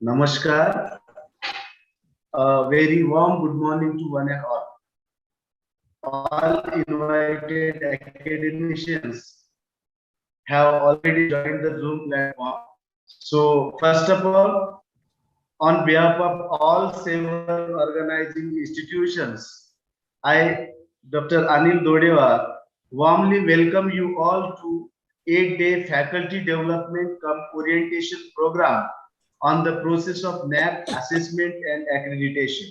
Namaskar. A very warm good morning to one and all. All invited academicians have already joined the Zoom platform. So, first of all, on behalf of all seven organizing institutions, I, Dr. Anil Dodewar, warmly welcome you all to 8-day faculty development cum orientation program on the process of NAAC assessment and accreditation.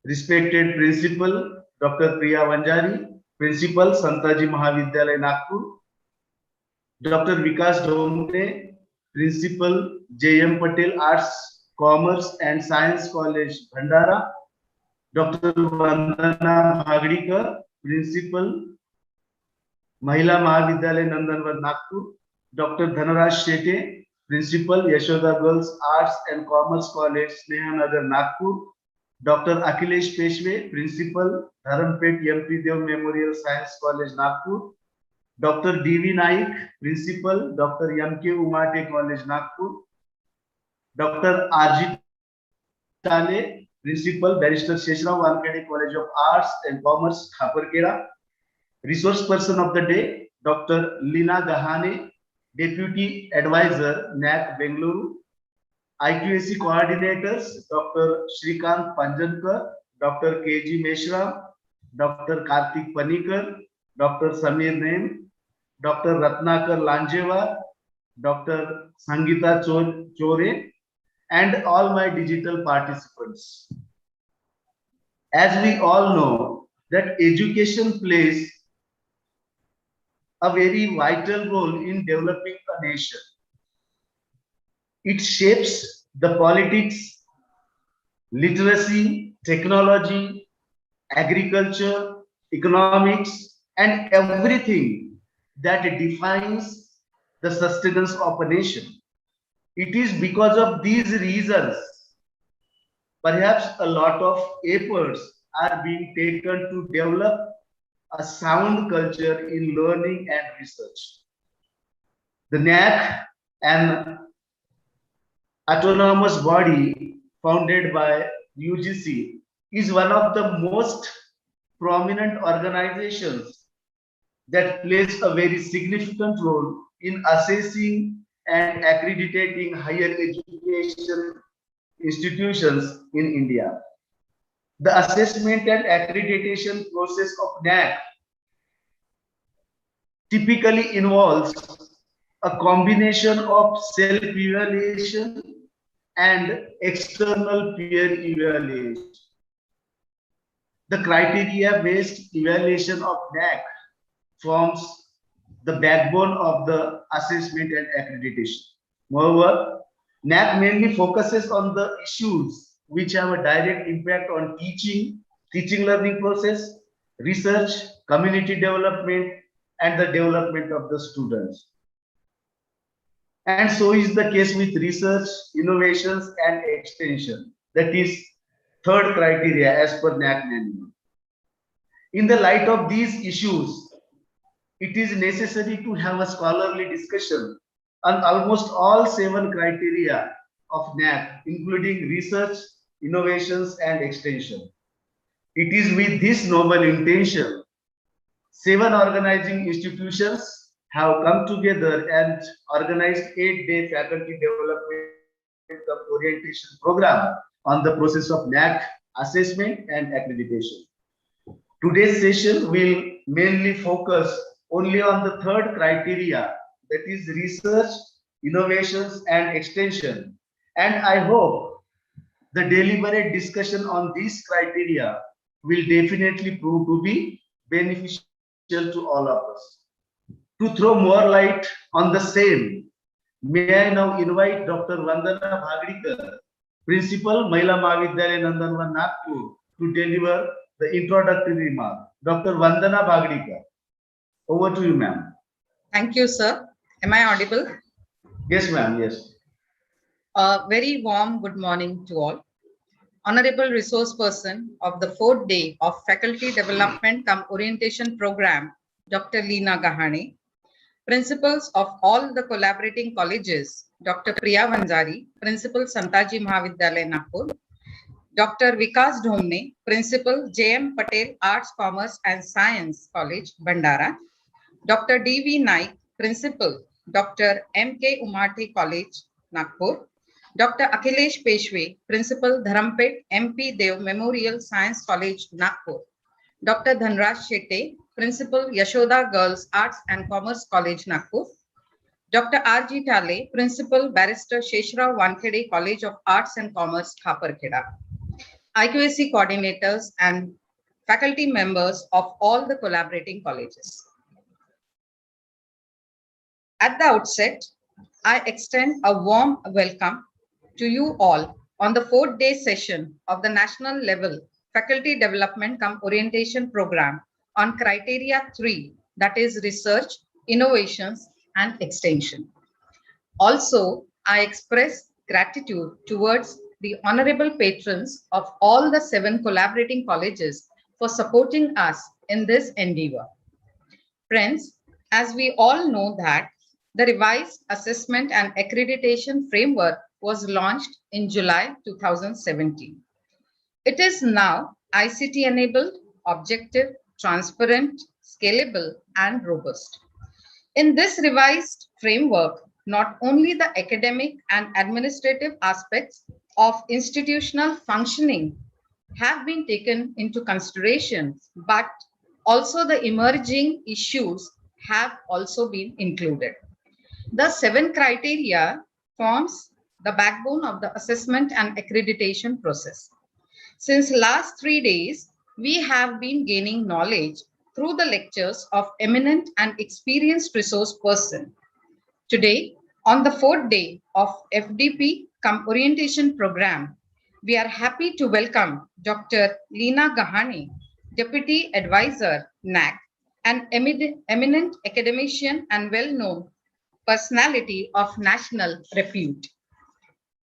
Respected Principal Dr. Priya Vanjari, Principal Santaji Mahavidyalaya Nagpur, Dr. Vikas Dhomne, Principal J.M. Patel Arts, Commerce and Science College, Bhandara, Dr. Vandana Bhagdikar, Principal Mahila Mahavidyalaya Nandanwar Nagpur, Dr. Dhanaraj Shete, Principal Yashoda Girls Arts and Commerce College, Snehanagar Nagpur, Dr. Akhilesh Peshwe, Principal, Dharampet MP Dev Memorial Science College, Nagpur, Dr. D.V. Naik, Principal, Dr. M.K. Umate College, Nagpur, Dr. R.G. Tale, Principal, Barrister Sheshrao Wankhede College of Arts and Commerce, Thaparkera, Resource Person of the Day, Dr. Lina Gahane, Deputy Advisor, NAAC, Bengaluru, IQAC Coordinators, Dr. Shrikant Panjankar, Dr. K.G. Meshram, Dr. Karthik Panikar, Dr. Samir Naim, Dr. Ratnakar Lanjewar, Dr. Sangeeta Chore, and all my digital participants. As we all know that education plays a very vital role in developing a nation. It shapes the politics, literacy, technology, agriculture, economics, and everything that defines the sustenance of a nation. It is because of these reasons, perhaps a lot of efforts are being taken to develop a sound culture in learning and research. The NAAC, an autonomous body founded by UGC, is one of the most prominent organizations that plays a very significant role in assessing and accrediting higher education institutions in India. The assessment and accreditation process of NAAC typically involves a combination of self-evaluation and external peer evaluation. The criteria-based evaluation of NAAC forms the backbone of the assessment and accreditation. Moreover, NAAC mainly focuses on the issues which have a direct impact on teaching learning process, research, community development, and the development of the students. And so is the case with research, innovations, and extension. That is third criteria as per NAAC manual. In the light of these issues, it is necessary to have a scholarly discussion on almost all 7 criteria of NAAC, including research, innovations, and extension. It is with this noble intention, 7 organizing institutions have come together and organized 8-day faculty development orientation program on the process of NAAC assessment and accreditation. Today's session will mainly focus only on the third criteria, that is research, innovations, and extension. And I hope the deliberate discussion on these criteria will definitely prove to be beneficial to all of us. To throw more light on the same, may I now invite Dr. Vandana Bhagdikar, Principal, Mahila Mahavidyalaya Nandanwan Nagpur, to deliver the introductory remark. Dr. Vandana Bagdikar. Over to you, ma'am. Thank you, sir. Am I audible? Yes, ma'am. Yes. A very warm good morning to all. Honorable resource person of the fourth day of Faculty Development cum Orientation Program, Dr. Leena Gahane. Principals of all the collaborating colleges, Dr. Priya Vanjari, Principal Santaji Mahavidyalaya Nagpur, Dr. Vikas Dhomne, Principal J.M. Patel Arts, Commerce and Science College, Bandara, Dr. D.V. Naik, Principal, Dr. M.K. Umarthi College, Nagpur, Dr. Akhilesh Peshwe, Principal, Dharampet MP Dev Memorial Science College, Nagpur, Dr. Dhanraj Shete, Principal, Yashoda Girls Arts and Commerce College, Nagpur, Dr. R.G. Tale, Principal, Barrister Sheshrao Wankhede College of Arts and Commerce, Thaparkheda, IQAC coordinators and faculty members of all the collaborating colleges. At the outset, I extend a warm welcome to you all on the fourth day session of the national level Faculty Development cum Orientation Program on Criteria 3, that is Research, Innovations and Extension. Also, I express gratitude towards the honorable patrons of all the 7 collaborating colleges for supporting us in this endeavor. Friends, as we all know that the revised assessment and accreditation framework was launched in July 2017. It is now ICT enabled, objective, transparent, scalable, and robust. In this revised framework, not only the academic and administrative aspects of institutional functioning have been taken into consideration, but also the emerging issues have also been included. The 7 criteria forms the backbone of the assessment and accreditation process. Since last 3 days, we have been gaining knowledge through the lectures of eminent and experienced resource person. Today, on the 4th day of FDP cum Orientation Program, we are happy to welcome Dr. Leena Gahane, Deputy Advisor, NAC, an eminent academician and well-known personality of national repute.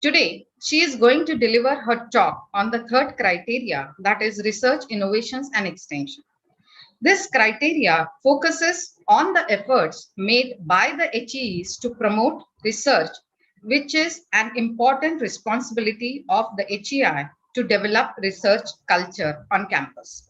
Today, she is going to deliver her talk on the 3rd criteria, that is research, innovations, and extension. This criteria focuses on the efforts made by the HEEs to promote research, which is an important responsibility of the HEI to develop research culture on campus.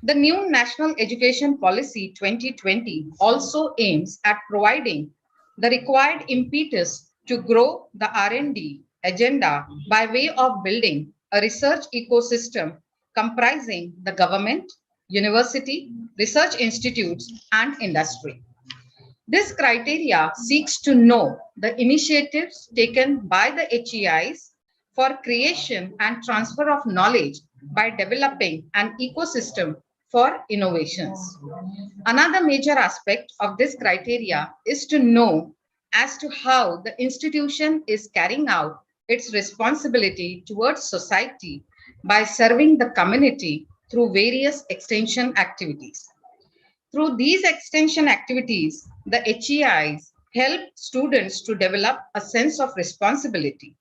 The new National Education Policy 2020 also aims at providing the required impetus to grow the R&D agenda by way of building a research ecosystem comprising the government, university, research institutes, and industry. This criteria seeks to know the initiatives taken by the HEIs for creation and transfer of knowledge by developing an ecosystem for innovations. Another major aspect of this criteria is to know as to how the institution is carrying out its responsibility towards society by serving the community through various extension activities. Through these extension activities, the HEIs help students to develop a sense of responsibility.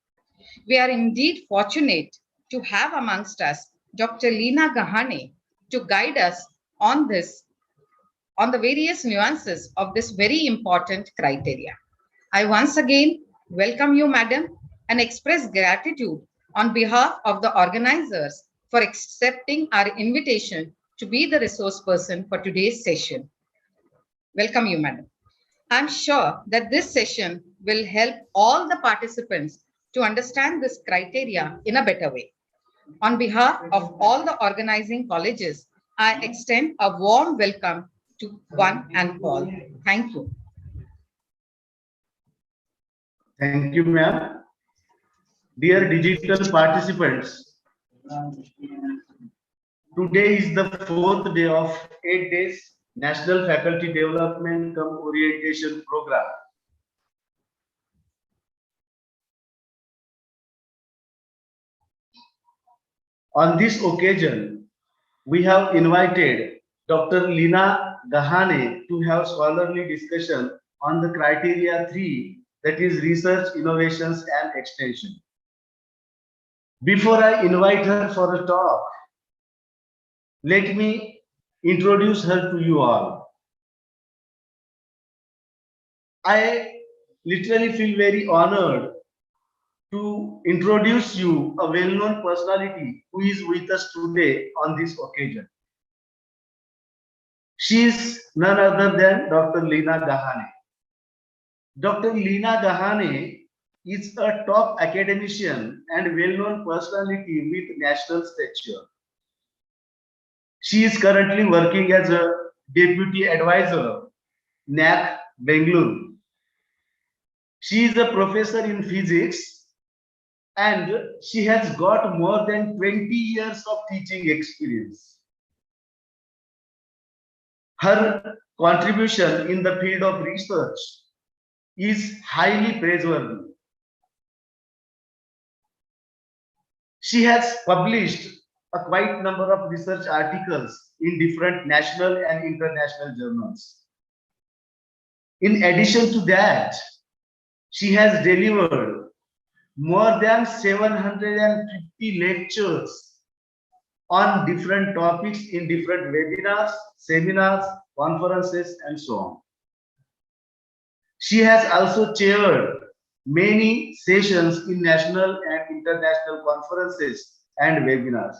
We are indeed fortunate to have amongst us Dr. Leena Gahane to guide us on the various nuances of this very important criteria. I once again welcome you, madam, and express gratitude on behalf of the organizers for accepting our invitation to be the resource person for today's session. Welcome you, madam. I'm sure that this session will help all the participants to understand this criteria in a better way. On behalf of all the organizing colleges, I extend a warm welcome to one and all. Thank you. Thank you, ma'am. Dear digital participants, today is the 4th day of 8 days National Faculty Development cum Orientation Program. On this occasion, we have invited Dr. Lina Gahane to have scholarly discussion on the criteria 3, that is research, innovations and extension. Before I invite her for a talk, let me introduce her to you all. I literally feel very honored to introduce you a well-known personality who is with us today on this occasion. She is none other than Dr. Lina Gahane. Dr. Lina Gahane is a top academician and well-known personality with national stature. She is currently working as a deputy advisor, NAC Bengaluru. She is a professor in physics and she has got more than 20 years of teaching experience. Her contribution in the field of research is highly praiseworthy. She has published a quite number of research articles in different national and international journals. In addition to that, she has delivered more than 750 lectures on different topics in different webinars, seminars, conferences, and so on. She has also chaired many sessions in national and international conferences and webinars.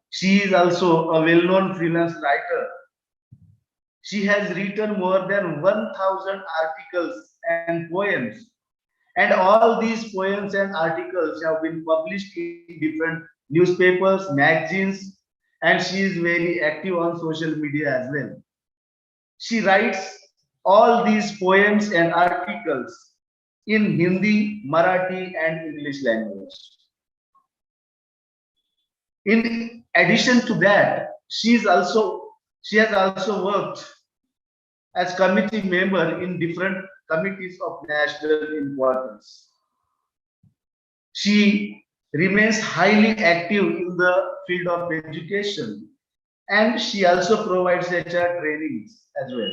She is also a well-known freelance writer. She has written more than 1,000 articles and poems. And all these poems and articles have been published in different newspapers, magazines, and she is very active on social media as well. She writes all these poems and articles in Hindi, Marathi, and English language. In addition to that, she has also worked as committee member in different committees of national importance. She remains highly active in the field of education and she also provides HR trainings as well.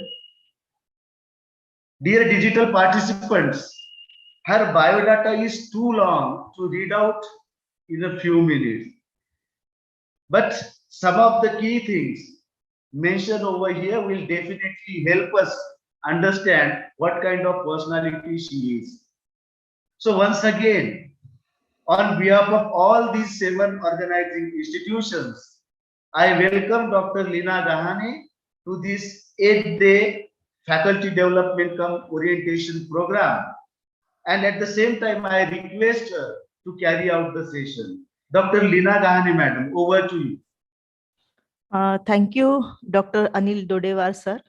Dear digital participants, her biodata is too long to read out in a few minutes. But some of the key things mentioned over here will definitely help us understand what kind of personality she is. So once again, on behalf of all these 7 organizing institutions, I welcome Dr. Lina Gahane to this 8-day faculty development cum orientation program. And at the same time, I request her to carry out the session. Dr. Lina Gahane, madam, over to you. Thank you, Dr. Anil Dodewar, sir,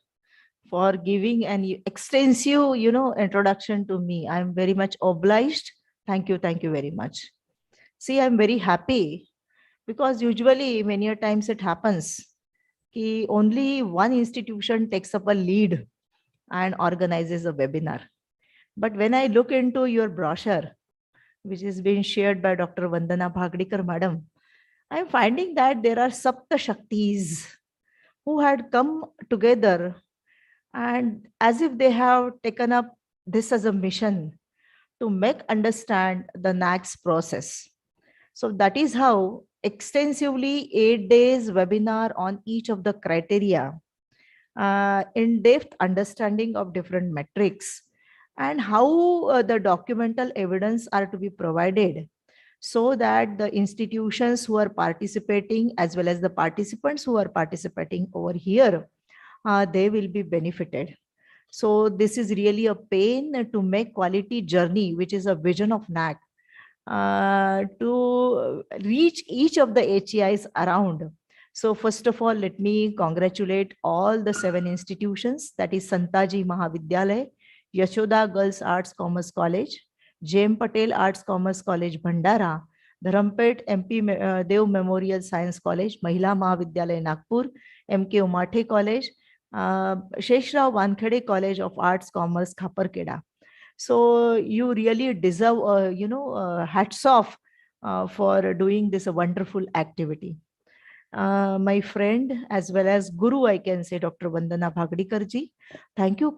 for giving an extensive, introduction to me. I'm very much obliged. Thank you very much. See, I'm very happy because usually many a times it happens that only one institution takes up a lead and organizes a webinar. But when I look into your brochure, which is being shared by Dr. Vandana Bhagdikar, madam, I'm finding that there are Sapta Shaktis who had come together and as if they have taken up this as a mission to make understand the NACS process. So that is how extensively 8 days webinar on each of the criteria, in-depth understanding of different metrics and how the documental evidence are to be provided so that the institutions who are participating as well as the participants who are participating over here, they will be benefited. So this is really a pain to make quality journey, which is a vision of NAC, to reach each of the HEIs around. So first of all, let me congratulate all the 7 institutions, that is Santaji Mahavidyalaya, Yashoda Girls Arts Commerce College, J.M. Patel Arts Commerce College, Bhandara, Dharampet MP Dev Memorial Science College, Mahila Mahavidyalaya, Nagpur, M.K. Umathe College, Sheshrao Wankhede College of Arts Commerce, Khaparkeda. So you really deserve, hats off for doing this wonderful activity. my friend as well as Guru, I can say, Dr. Vandana Bhagdikar ji. Thank you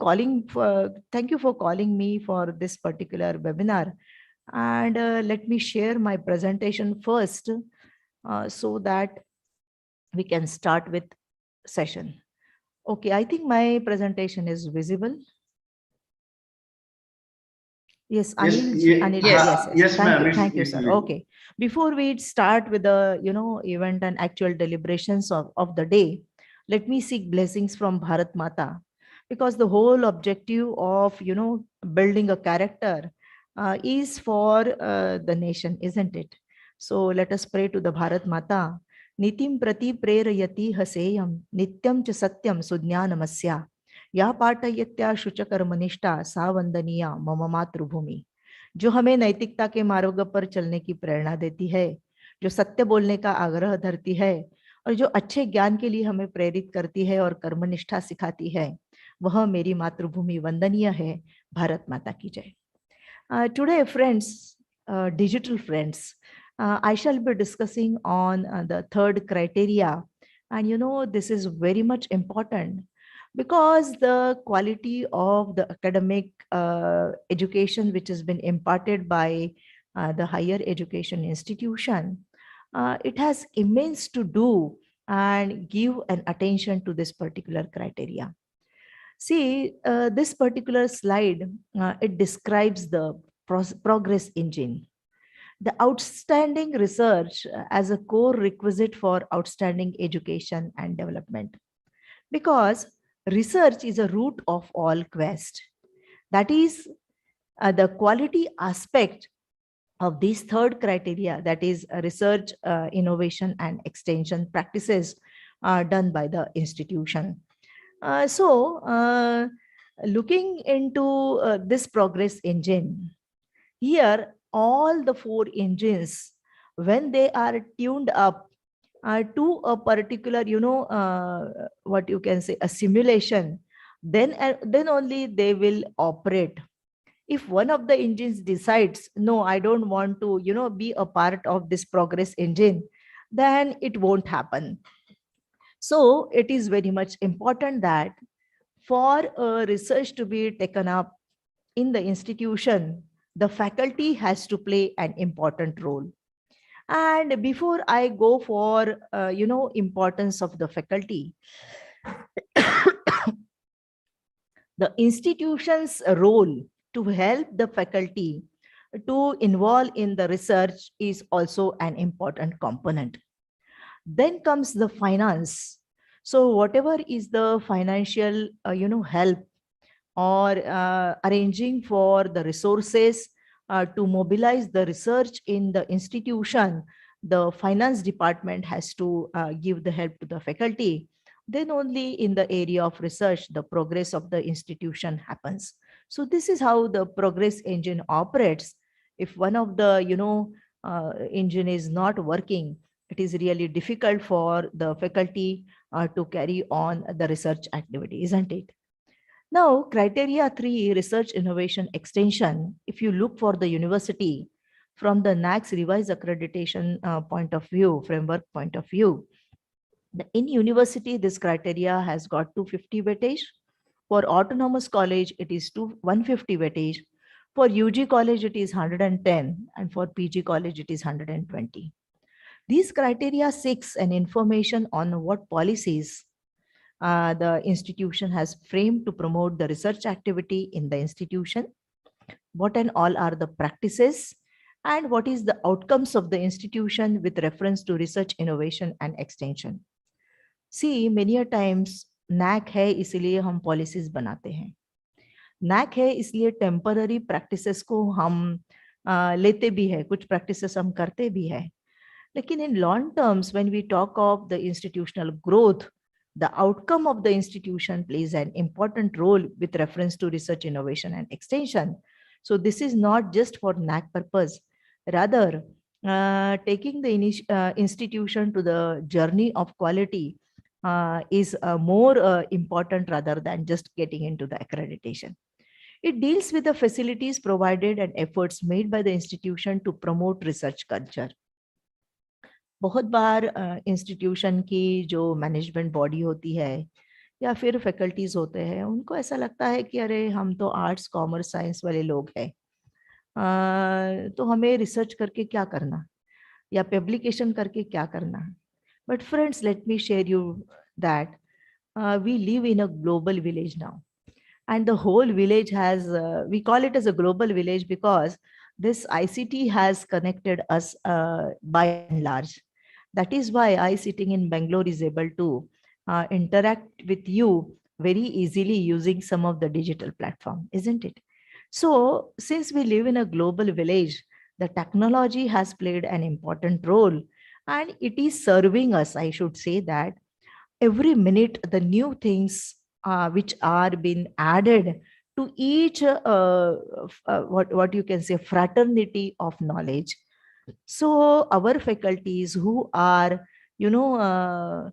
for calling me for this particular webinar. And let me share my presentation first so that we can start with session. Okay, I think my presentation is visible. Yes, Anil, Anil, Yes. Yes, Thank ma'am. you, thank you, sir. Okay. Before we start with the, event and actual deliberations of the day, let me seek blessings from Bharat Mata, because the whole objective of, building a character is for the nation, isn't it? So let us pray to the Bharat Mata. Nitim prati prerayati haseyam, nityam cha satyam sujnanamasya. या पाठयत्या शुचकर्मनिष्ठा सा वंदनीया मम मातृभूमि, जो हमें नैतिकता के मार्ग पर चलने की प्रेरणा देती है, जो सत्य बोलने का आग्रह धरती है और जो अच्छे ज्ञान के लिए हमें प्रेरित करती है और कर्मनिष्ठा सिखाती है, वह मेरी मातृभूमि वंदनीय है। भारत माता की जय। Today friends, digital friends, I shall be discussing on the third criteria, and this is very much important because the quality of the academic education which has been imparted by the higher education institution, it has immense to do and give an attention to this particular criteria. See, this particular slide, it describes the progress engine, the outstanding research as a core requisite for outstanding education and development, because research is a root of all quest. That is the quality aspect of these third criteria, that is research, innovation and extension practices done by the institution. Looking into this progress engine, here all the four engines, when they are tuned up to a particular, what you can say, a simulation, then only they will operate. If one of the engines decides, no, I don't want to, be a part of this progress engine, then it won't happen. So it is very much important that for research to be taken up in the institution, the faculty has to play an important role. And before I go for, importance of the faculty, the institution's role to help the faculty to involve in the research is also an important component. Then comes the finance. So whatever is the financial, help or arranging for the resources to mobilize the research in the institution, the finance department has to give the help to the faculty. Then only in the area of research, the progress of the institution happens. So this is how the progress engine operates. If one of the, engine is not working, it is really difficult for the faculty to carry on the research activity, isn't it? Now, criteria 3, research, innovation, extension. If you look for the university from the NAAC's revised accreditation point of view, framework point of view, in university, this criteria has got 250 weightage. For autonomous college, it is 150 weightage. For UG college, it is 110. And for PG college, it is 120. These criteria seeks an information on what policies the institution has framed to promote the research activity in the institution, what and all are the practices, and what is the outcomes of the institution with reference to research, innovation and extension. See, many a times NAC है इसलिए हम policies बनाते हैं, NAC है इसलिए temporary practices को हम लेते भी है, कुछ practices हम करते भी है, लेकिन in long terms when we talk of the institutional growth, the outcome of the institution plays an important role with reference to research, innovation and extension. So this is not just for NAC purpose, rather taking the institution to the journey of quality is more important rather than just getting into the accreditation. It deals with the facilities provided and efforts made by the institution to promote research culture. बहुत बार institution की जो management body होती है या फिर faculties होते हैं, उनको ऐसा लगता है कि अरे हम तो आर्ट्स कॉमर्स साइंस वाले लोग हैं, तो हमें रिसर्च करके क्या करना या पब्लिकेशन करके क्या करना है. But friends, let me share you that we live in a global village now, and the whole village has we call it as a global village because this ICT has connected us by and large. That is why I sitting in Bangalore is able to interact with you very easily using some of the digital platform, isn't it? So since we live in a global village, the technology has played an important role, and it is serving us, I should say that every minute the new things which are being added to each what you can say fraternity of knowledge. So our faculties who are you know uh,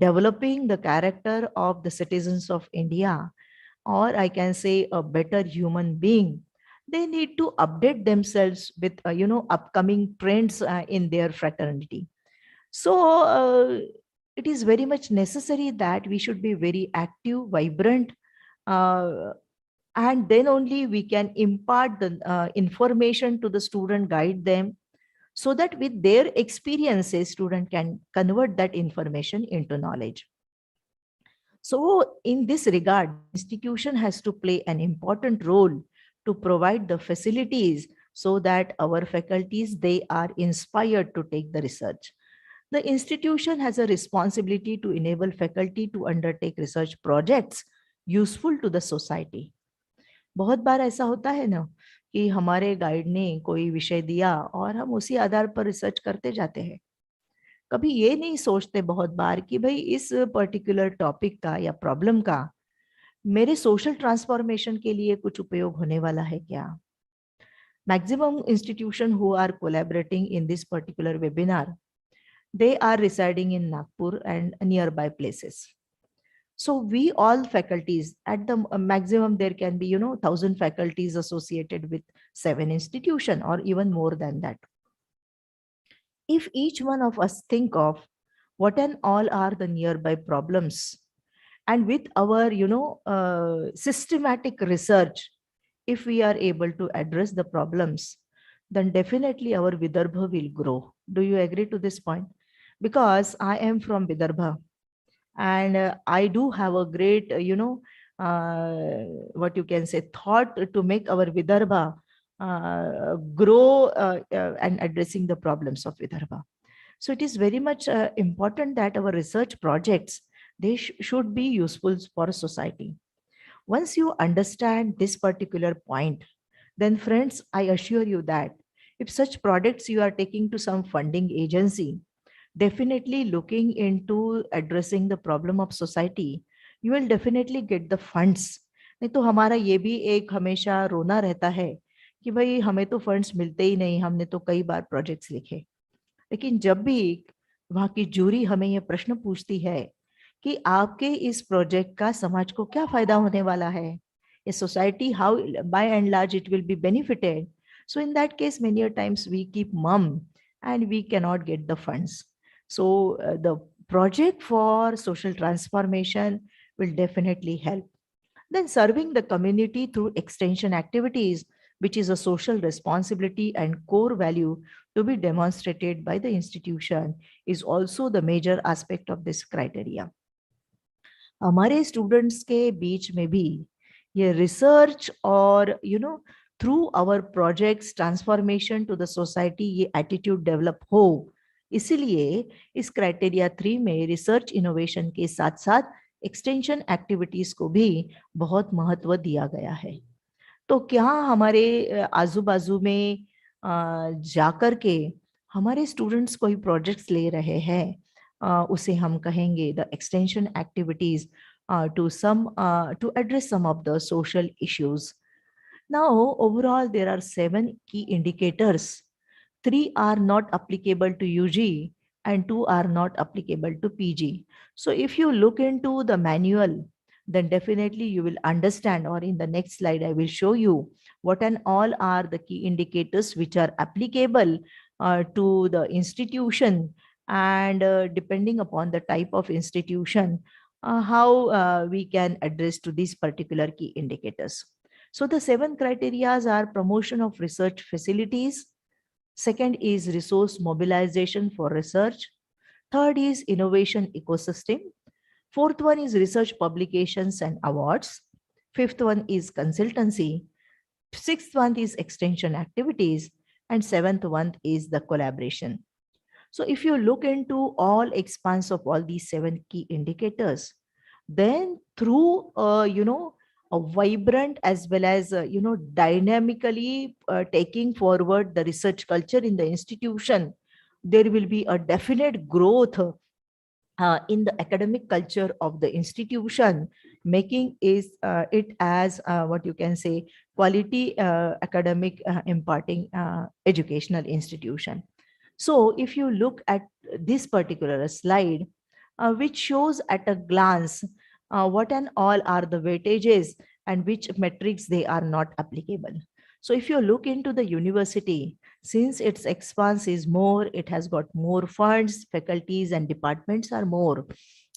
developing the character of the citizens of India, or I can say a better human being, they need to update themselves with upcoming trends in their fraternity. So it is very much necessary that we should be very active, vibrant, uh, and then only we can impart the information to the student, guide them, so that with their experiences, student can convert that information into knowledge. So in this regard, institution has to play an important role to provide the facilities so that our faculties, they are inspired to take the research. The institution has a responsibility to enable faculty to undertake research projects useful to the society. बहुत बार ऐसा होता है ना कि हमारे guide ने कोई विषय दिया और हम उसी आधार पर रिसर्च करते जाते हैं. कभी ये नहीं सोचते बहुत बार कि भाई इस पर्टिकुलर टॉपिक का या प्रॉब्लम का मेरे सोशल ट्रांसफॉर्मेशन के लिए कुछ उपयोग होने वाला है क्या. Maximum institution who are collaborating in this particular webinar, they are residing in Nagpur and nearby places. So we all faculties at the maximum, there can be 1,000 faculties associated with 7 institution or even more than that. If each one of us think of what and all are the nearby problems, and with our systematic research, if we are able to address the problems, then definitely our Vidarbha will grow. Do you agree to this point? Because I am from Vidarbha, and I do have a great, what you can say, thought to make our Vidarbha grow and addressing the problems of Vidarbha. So it is very much important that our research projects, they should be useful for society. Once you understand this particular point, then friends, I assure you that if such products you are taking to some funding agency, definitely looking into addressing the problem of society, you will definitely get the funds. नहीं तो हमारा ये भी एक हमेशा रोना रहता है कि भाई हमें तो फंड्स मिलते ही नहीं, हमने तो कई बार प्रोजेक्ट्स लिखे. लेकिन जब भी वहाँ की जूरी हमें ये प्रश्न पूछती है कि आपके इस प्रोजेक्ट का समाज को क्या फायदा होने वाला है, ये society how by and large it will be benefited, so in that case many a times we keep mum and we cannot get the funds. So the project for social transformation will definitely help. Then serving the community through extension activities, which is a social responsibility and core value to be demonstrated by the institution, is also the major aspect of this criteria. हमारे students के बीच में भी ये research और through our projects transformation to the society, ये attitude develop हो, इसीलिए इस क्राइटेरिया 3 में रिसर्च इनोवेशन के साथ साथ एक्सटेंशन एक्टिविटीज को भी बहुत महत्व दिया गया है. तो क्या हमारे आजू बाजू में जाकर के हमारे स्टूडेंट्स कोई प्रोजेक्ट्स ले रहे हैं, उसे हम कहेंगे the extension activities to address some of the social issues. Now, overall, there are 7 key indicators. 3 are not applicable to UG and 2 are not applicable to PG. So if you look into the manual, then definitely you will understand, or in the next slide, I will show you what and all are the key indicators which are applicable to the institution and depending upon the type of institution, how we can address to these particular key indicators. So the 7 criterias are promotion of research facilities. Second is resource mobilization for research. Third is innovation ecosystem. Fourth one is research publications and awards. Fifth one is consultancy. Sixth one is extension activities. And seventh one is the collaboration. So if you look into all expanse of all these 7 key indicators, then through a vibrant as well as dynamically taking forward the research culture in the institution, there will be a definite growth in the academic culture of the institution, making it as what you can say quality academic imparting educational institution. So if you look at this particular slide, which shows at a glance what and all are the weightages and which metrics they are not applicable. So if you look into the university, since its expanse is more, it has got more funds, faculties and departments are more.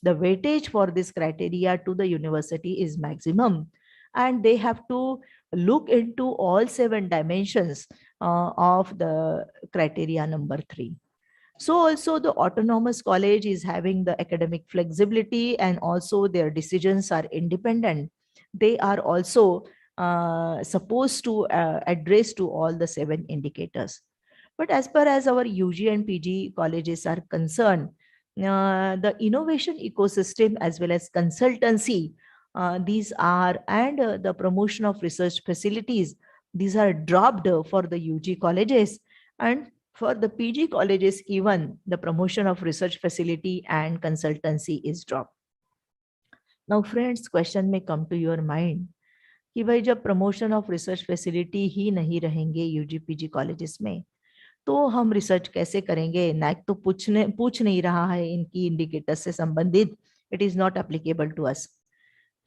The weightage for this criteria to the university is maximum, and they have to look into all 7 dimensions of the criteria number 3. So also the autonomous college is having the academic flexibility, and also their decisions are independent. They are also supposed to address to all the 7 indicators. But as far as our UG and PG colleges are concerned, the innovation ecosystem as well as consultancy, these are, and the promotion of research facilities, these are dropped for the UG colleges, and for the PG colleges, even the promotion of research facility and consultancy is dropped. Now, friends, question may come to your mind कि भाई जब promotion of research facility ही नहीं रहेंगे UG PG colleges में, तो हम research कैसे करेंगे? नैक तो पूछ नहीं रहा है इनकी इंडिकेटर्स से संबंधित. It is not applicable to us.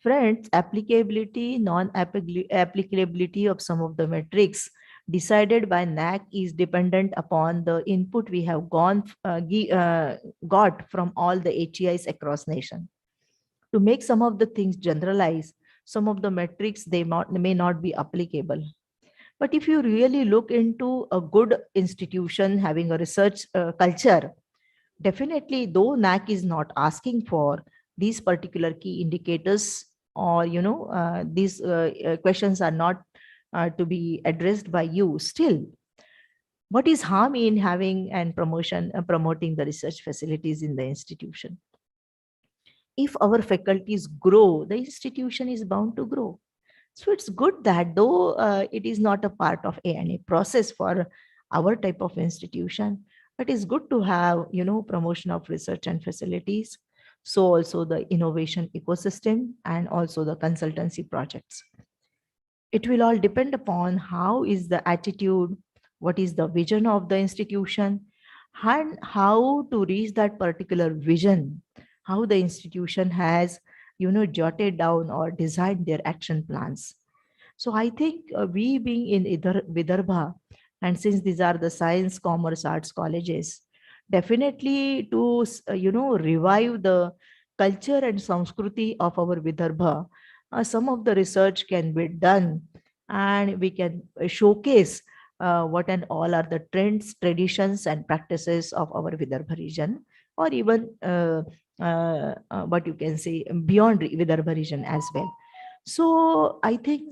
Friends, applicability, non-applicability of some of the metrics decided by NAC is dependent upon the input we have got from all the HEIs across nation. To make some of the things generalize, some of the metrics may not be applicable. But if you really look into a good institution having a research culture, definitely though NAC is not asking for these particular key indicators, or these questions are not to be addressed by you, still what is harm in having and promoting the research facilities in the institution? If our faculties grow, the institution is bound to grow. So it's good that though it is not a part of A&A process for our type of institution, but it's good to have promotion of research and facilities. So also the innovation ecosystem and also the consultancy projects. It will all depend upon how is the attitude, what is the vision of the institution, and how to reach that particular vision, how the institution has jotted down or designed their action plans. So I think we being in Vidarbha, and since these are the science, commerce, arts colleges, definitely to revive the culture and samskruti of our Vidarbha, some of the research can be done, and we can showcase what and all are the trends, traditions and practices of our Vidarbha region, or even what you can say beyond Vidarbha region as well. So I think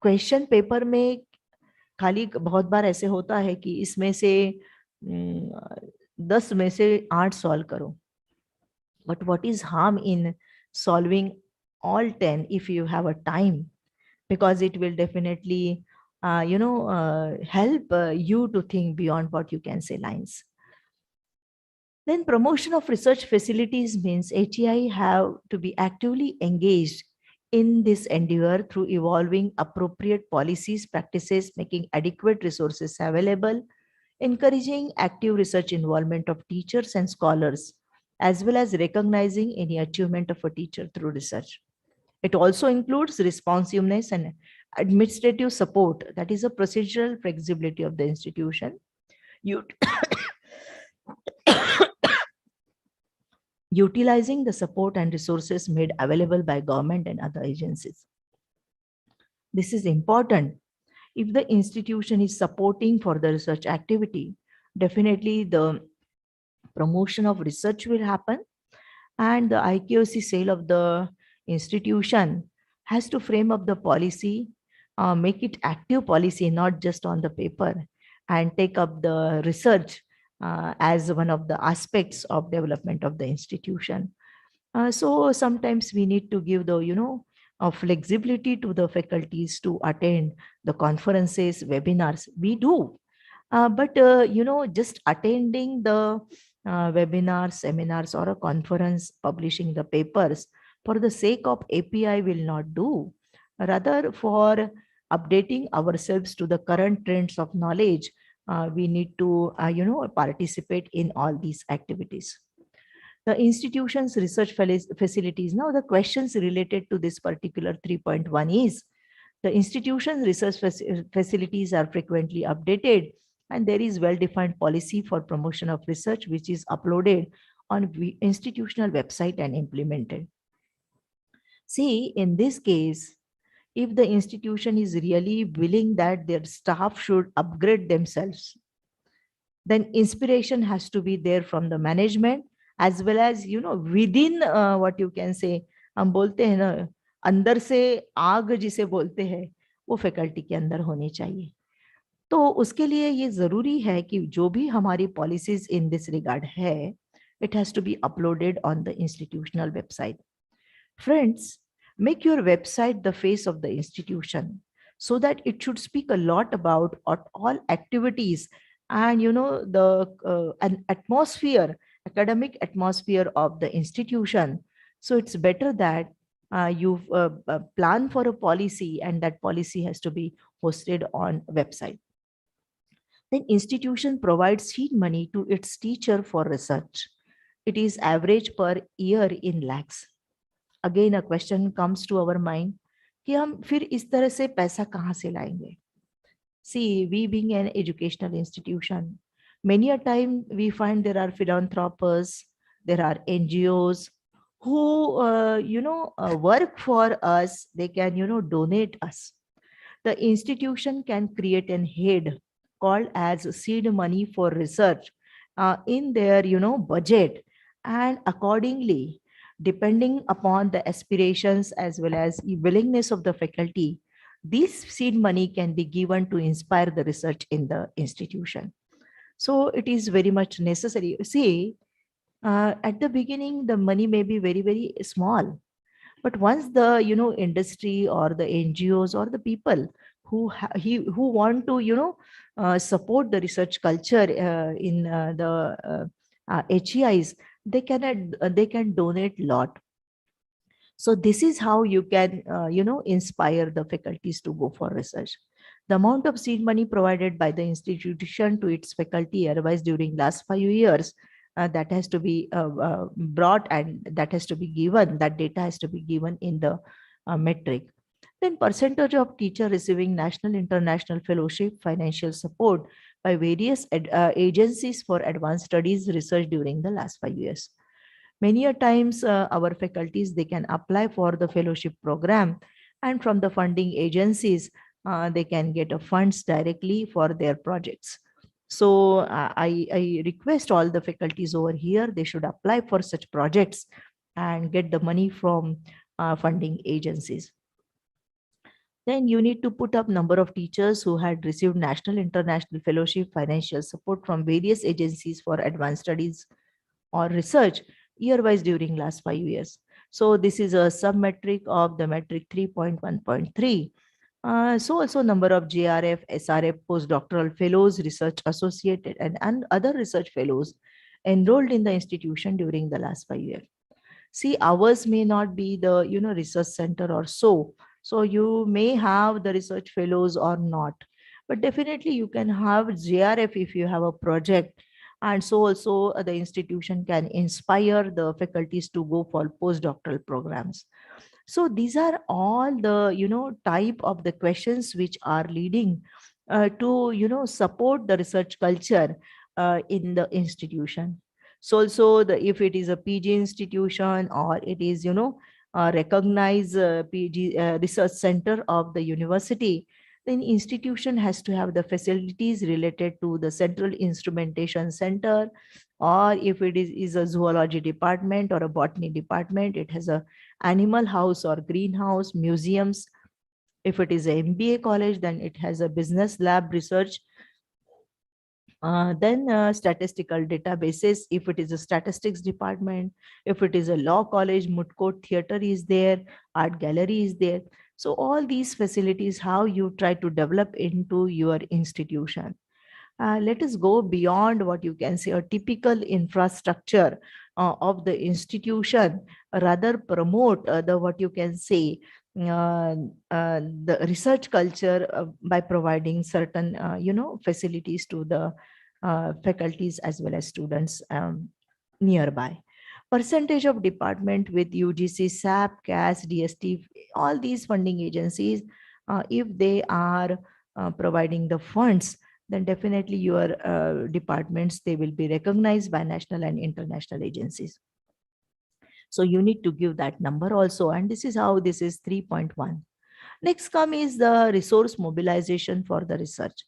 question paper में खाली बहुत बार ऐसे होता है कि इसमें से 10 में से 8 सॉल्व करो, but what is harm in solving all 10 if you have a time, because it will definitely help you to think beyond what you can say lines. Then promotion of research facilities means HEI have to be actively engaged in this endeavor through evolving appropriate policies, practices, making adequate resources available, encouraging active research involvement of teachers and scholars, as well as recognizing any achievement of a teacher through research. It also includes responsiveness and administrative support, that is a procedural flexibility of the institution. utilizing the support and resources made available by government and other agencies. This is important. If the institution is supporting for the research activity, definitely the promotion of research will happen, and the IQOC sale of the institution has to frame up the policy, make it active policy, not just on the paper, and take up the research as one of the aspects of development of the institution. So sometimes we need to give the, flexibility to the faculties to attend the conferences, webinars. We do, but just attending the webinars, seminars, or a conference, publishing the papers for the sake of API will not do. Rather, for updating ourselves to the current trends of knowledge, we need to, participate in all these activities. The institution's research facilities. Now, the questions related to this particular 3.1 is the institution's research facilities are frequently updated, and there is well-defined policy for promotion of research, which is uploaded on institutional website and implemented. See, in this case, if the institution is really willing that their staff should upgrade themselves, then inspiration has to be there from the management as well as, within what you can say, हम बोलते हैं ना, अंदर से आग जिसे बोलते हैं, वो फैकल्टी के अंदर होनी चाहिए. तो उसके लिए ये जरूरी है कि जो भी हमारी पॉलिसीज इन दिस रिगार्ड है, it has to be uploaded on the institutional website. Friends, make your website the face of the institution so that it should speak a lot about all activities and the an atmosphere, academic atmosphere of the institution. So it's better that you plan for a policy, and that policy has to be hosted on website. Then institution provides seed money to its teacher for research. It is average per year in lakhs. Again, a question comes to our mind कि हम फिर इस तरह से पैसा कहाँ से लाएंगे? See, we being an educational institution, many a time we find there are philanthropists, there are NGOs who, work for us. They can, donate us. The institution can create an head called as seed money for research in their, budget, and accordingly, depending upon the aspirations as well as the willingness of the faculty, this seed money can be given to inspire the research in the institution. So it is very much necessary. See, at the beginning, the money may be very, very small. But once the, industry or the NGOs or the people who want to, support the research culture in the HEIs, they can donate lot. So this is how you can, inspire the faculties to go for research. The amount of seed money provided by the institution to its faculty otherwise during last 5 years, that has to be brought, and that has to be given, that data has to be given in the metric. Then percentage of teacher receiving national international fellowship financial support by various agencies for advanced studies research during the last 5 years. Many a times our faculties, they can apply for the fellowship program, and from the funding agencies, they can get funds directly for their projects. So I request all the faculties over here, they should apply for such projects and get the money from funding agencies. Then you need to put up number of teachers who had received national international fellowship financial support from various agencies for advanced studies or research year-wise during last 5 years. So this is a sub-metric of the metric 3.1.3. So also number of JRF, SRF, postdoctoral fellows, research associated, and other research fellows enrolled in the institution during the last 5 years. See, ours may not be the, research center or so. So you may have the research fellows or not, but definitely you can have JRF if you have a project. And so also the institution can inspire the faculties to go for postdoctoral programs. So these are all the, type of the questions which are leading to, support the research culture in the institution. So also if it is a PG institution or it is, a recognized PG research center of the university, then institution has to have the facilities related to the central instrumentation center, or if it is a zoology department or a botany department, it has a animal house or greenhouse, museums. If it is a MBA college, then it has a business lab, research, then statistical databases. If it is a statistics department, if it is a law college, moot court theater is there, art gallery is there. So all these facilities, how you try to develop into your institution. Let us go beyond what you can say a typical infrastructure of the institution, rather promote the what you can say the research culture by providing certain facilities to the faculties as well as students nearby. Percentage of department with UGC, SAP, CAS, DST, all these funding agencies, if they are providing the funds, then definitely your departments, they will be recognized by national and international agencies. So you need to give that number also. And this is how this is 3.1. Next come is the resource mobilization for the research.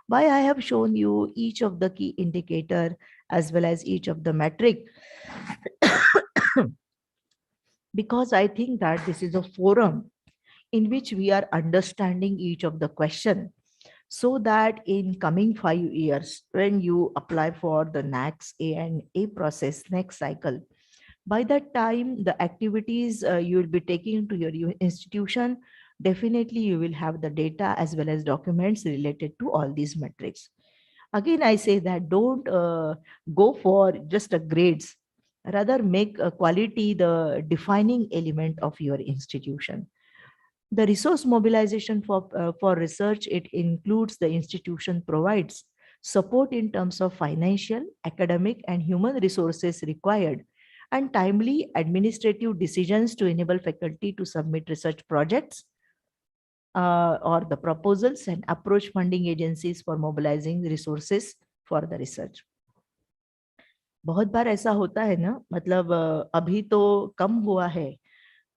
Why I have shown you each of the key indicator as well as each of the metric, because I think that this is a forum in which we are understanding each of the question, so that in coming 5 years, when you apply for the NAACS A and A process next cycle, by that time the activities you will be taking to your institution, definitely you will have the data as well as documents related to all these metrics. Again, I say that don't go for just a grades, rather make a quality the defining element of your institution. The resource mobilization for research, it includes the institution provides support in terms of financial, academic, and human resources required, and timely administrative decisions to enable faculty to submit research projects or the proposals, and approach funding agencies for mobilizing resources for the research. बहुत बार ऐसा होता है ना, मतलब अभी तो कम हुआ है,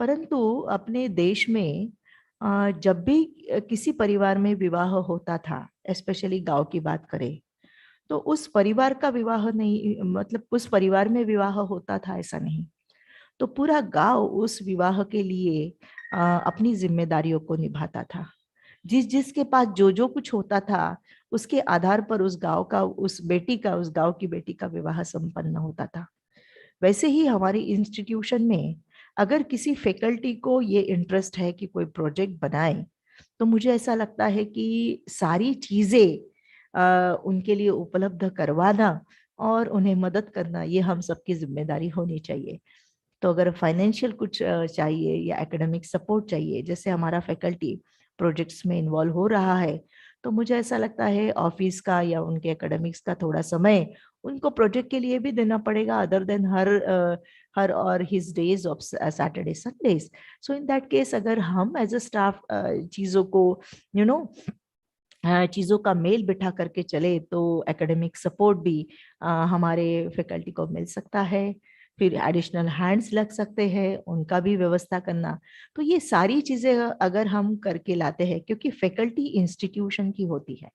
परंतु अपने देश में जब भी किसी परिवार में विवाह होता था, स्पेशली गांव की बात करें, तो उस परिवार का विवाह नहीं, मतलब उस परिवार में विवाह होता था ऐसा नहीं, तो पूरा गांव उस विवाह के लिए अपनी जिम्मेदारियों को निभाता था। जिसके पास जो कुछ होता था, उसके आधार पर उस गांव का, उस गांव की बेटी का विवाह संपन्न होता था। वैसे ही हमारी इंस्टीट्यूशन में अगर किसी फैकल्टी को ये इंटरेस्ट है कि कोई प्रोजेक्ट बनाए, तो मुझे ऐसा लगता है कि सारी चीजें उनके लिए उपलब्ध करवाना और उन्हें मदद करना, ये हम सबकी जिम्मेदारी होनी चाहिए। तो अगर फाइनेंशियल कुछ चाहिए या एकेडमिक सपोर्ट चाहिए, जैसे हमारा फैकल्टी प्रोजेक्ट्स में इन्वॉल्व हो रहा है, तो मुझे ऐसा लगता है ऑफिस का या उनके एकेडमिक्स का थोड़ा समय उनको प्रोजेक्ट के लिए भी देना पड़ेगा, अदर देन हर और his days of Saturday Sundays. So in that case अगर हम एज अ स्टाफ चीजों को चीजों का मेल बिठा करके चले, तो एकेडमिक सपोर्ट भी हमारे फैकल्टी को मिल सकता है। फिर एडिशनल हैंड्स लग सकते हैं, उनका भी व्यवस्था करना। तो ये सारी चीजें अगर हम करके लाते हैं, क्योंकि फैकल्टी इंस्टीट्यूशन की होती है।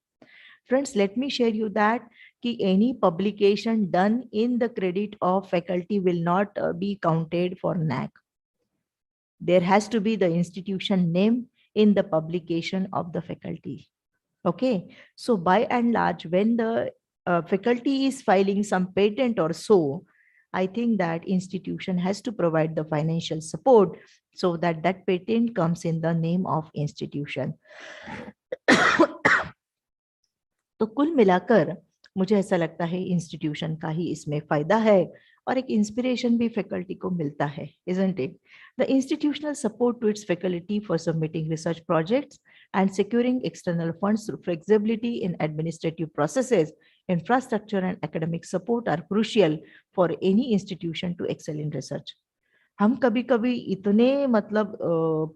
Friends, let me share you that कि any publication done in the credit of faculty will not be counted for NAAC. There has to be the institution name in the publication of the faculty. Okay, so by and large, when the faculty is filing some patent or so, I think that institution has to provide the financial support so that that patent comes in the name of institution. तो कुल मिलाकर मुझे ऐसा लगता है institution का ही इसमें फायदा है, और एक इंस्पिरेशन भी फैकल्टी को मिलता है, isn't it? The institutional support to its faculty for submitting research projects and securing external funds through flexibility in administrative processes, infrastructure and academic support are crucial for any institution to excel in research. हम कभी कभी इतने मतलब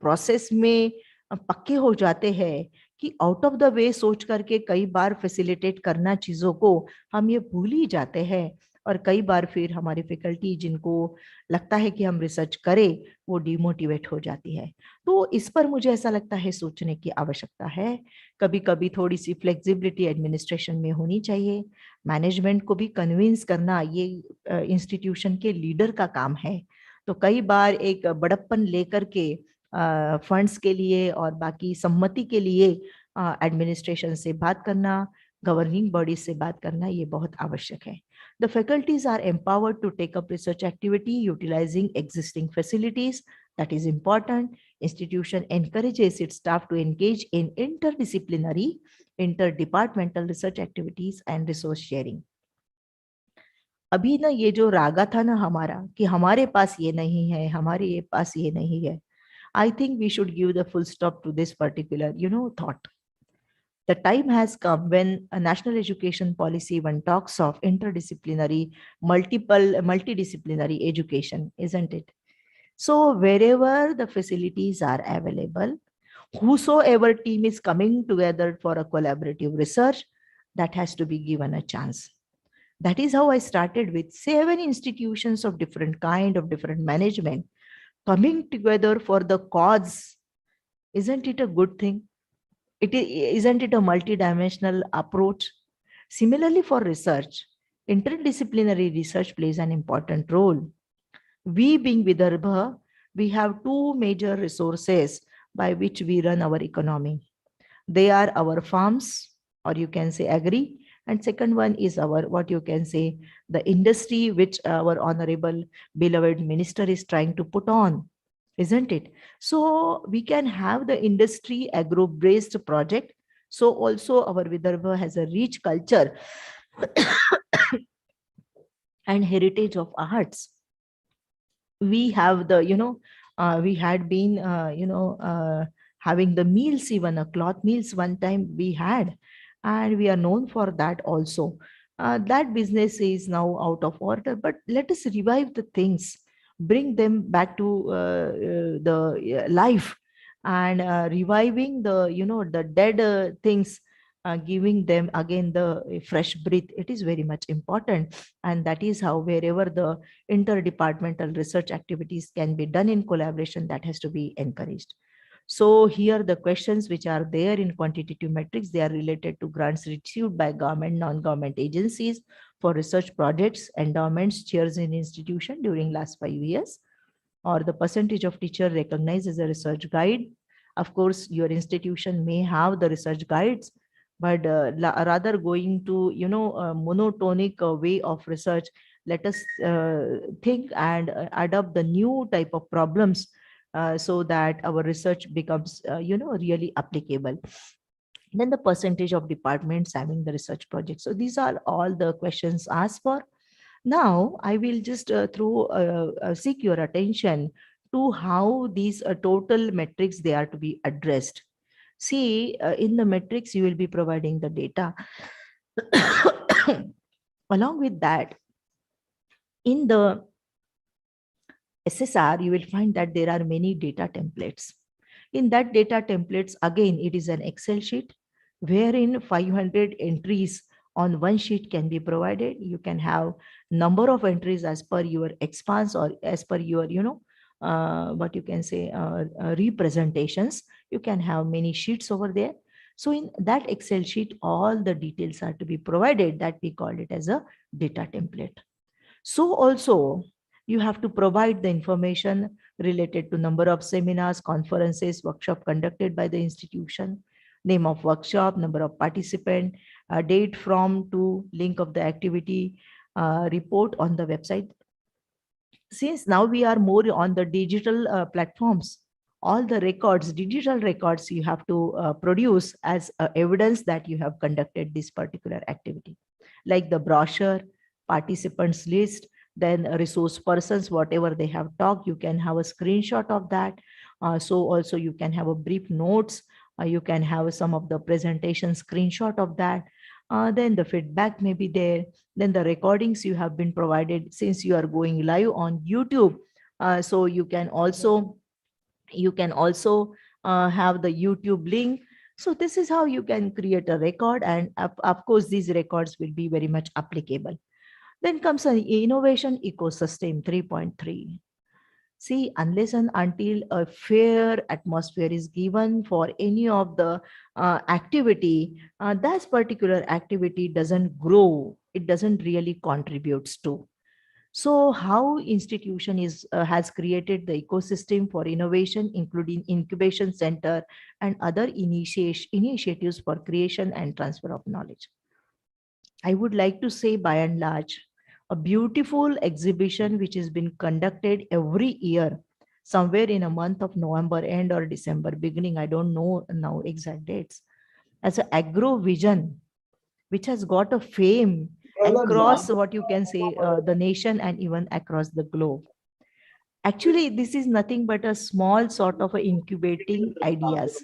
process में पक्के हो जाते हैं कि आउट ऑफ द वे सोच करके कई बार फैसिलिटेट करना चीजों को हम ये भूल ही जाते हैं, और कई बार फिर हमारी फैकल्टी जिनको लगता है कि हम रिसर्च करें वो डिमोटिवेट हो जाती है। तो इस पर मुझे ऐसा लगता है सोचने की आवश्यकता है। कभी कभी थोड़ी सी फ्लेक्सिबिलिटी एडमिनिस्ट्रेशन में होनी चाहिए। मैनेजमेंट को भी कन्विंस करना ये इंस्टीट्यूशन के लीडर का काम है। तो कई बार एक बड़प्पन लेकर के फंड्स के लिए और बाकी सम्मति के लिए एडमिनिस्ट्रेशन से बात करना, गवर्निंग बॉडी से बात करना, ये बहुत आवश्यक है। The faculties are empowered to take up research activity utilizing existing facilities. That is important. Institution encourages its staff to engage in interdisciplinary, interdepartmental research activities and resource sharing. अभी ना ये जो रागा था ना हमारा कि हमारे पास ये नहीं है, हमारे ये पास ये नहीं है, I think we should give the full stop to this particular, thought. The time has come when a national education policy even talks of interdisciplinary, multidisciplinary education, isn't it? So wherever the facilities are available, whosoever team is coming together for a collaborative research, that has to be given a chance. That is how I started with 7 institutions of different kind, of different management, coming together for the cause. Isn't it a good thing? Isn't it a multidimensional approach? Similarly, for research, interdisciplinary research plays an important role. We being Vidarbha, we have 2 major resources by which we run our economy. They are our farms, or you can say agri, and second one is our, what you can say, the industry which our honorable beloved minister is trying to put on, isn't it? So we can have the industry agro-based project. So also our Vidarbha has a rich culture and heritage of arts. We have the, we had been, having the meals, even a cloth meals one time we had, and we are known for that also. That business is now out of order, but let us revive the things, bring them back to the life, and reviving the, the dead things, giving them again the fresh breath. It is very much important. And that is how wherever the interdepartmental research activities can be done in collaboration, that has to be encouraged. So here the questions which are there in quantitative metrics, they are related to grants received by government, non-government agencies for research projects, endowments, chairs in institution during last 5 years, or the percentage of teacher recognized as a research guide. Of course, your institution may have the research guides, but rather going to, a monotonic way of research, let us think and adopt the new type of problems so that our research becomes, really applicable. Then the percentage of departments having the research projects. So these are all the questions asked for. Now I will just seek your attention to how these total metrics, they are to be addressed. See, in the metrics, you will be providing the data. Along with that, in the SSR, you will find that there are many data templates. In that data templates, again, it is an Excel sheet wherein 500 entries on one sheet can be provided. You can have number of entries as per your expanse or as per your, what you can say, representations. You can have many sheets over there. So in that Excel sheet, all the details are to be provided, that we call it as a data template. So also you have to provide the information related to number of seminars, conferences, workshop conducted by the institution, name of workshop, number of participant, date from to, link of the activity, report on the website. Since now we are more on the digital platforms, all the records, digital records, you have to produce as evidence that you have conducted this particular activity, like the brochure, participants list, then resource persons, whatever they have talked, you can have a screenshot of that. So also you can have a brief notes, you can have some of the presentation screenshot of that. Then the feedback may be there. Then the recordings you have been provided, since you are going live on YouTube. So you can also have the YouTube link. So this is how you can create a record, and of course these records will be very much applicable. Then comes an innovation ecosystem 3.3. See, unless and until a fair atmosphere is given for any of the activity, that particular activity doesn't grow. It doesn't really contributes to. So, how institution is has created the ecosystem for innovation, including incubation center and other initiatives for creation and transfer of knowledge. I would like to say, by and large, a beautiful exhibition which has been conducted every year, somewhere in a month of November end or December beginning. I don't know now exact dates. As a Agro Vision, which has got a fame across what you can say the nation and even across the globe. Actually, this is nothing but a small sort of a incubating ideas,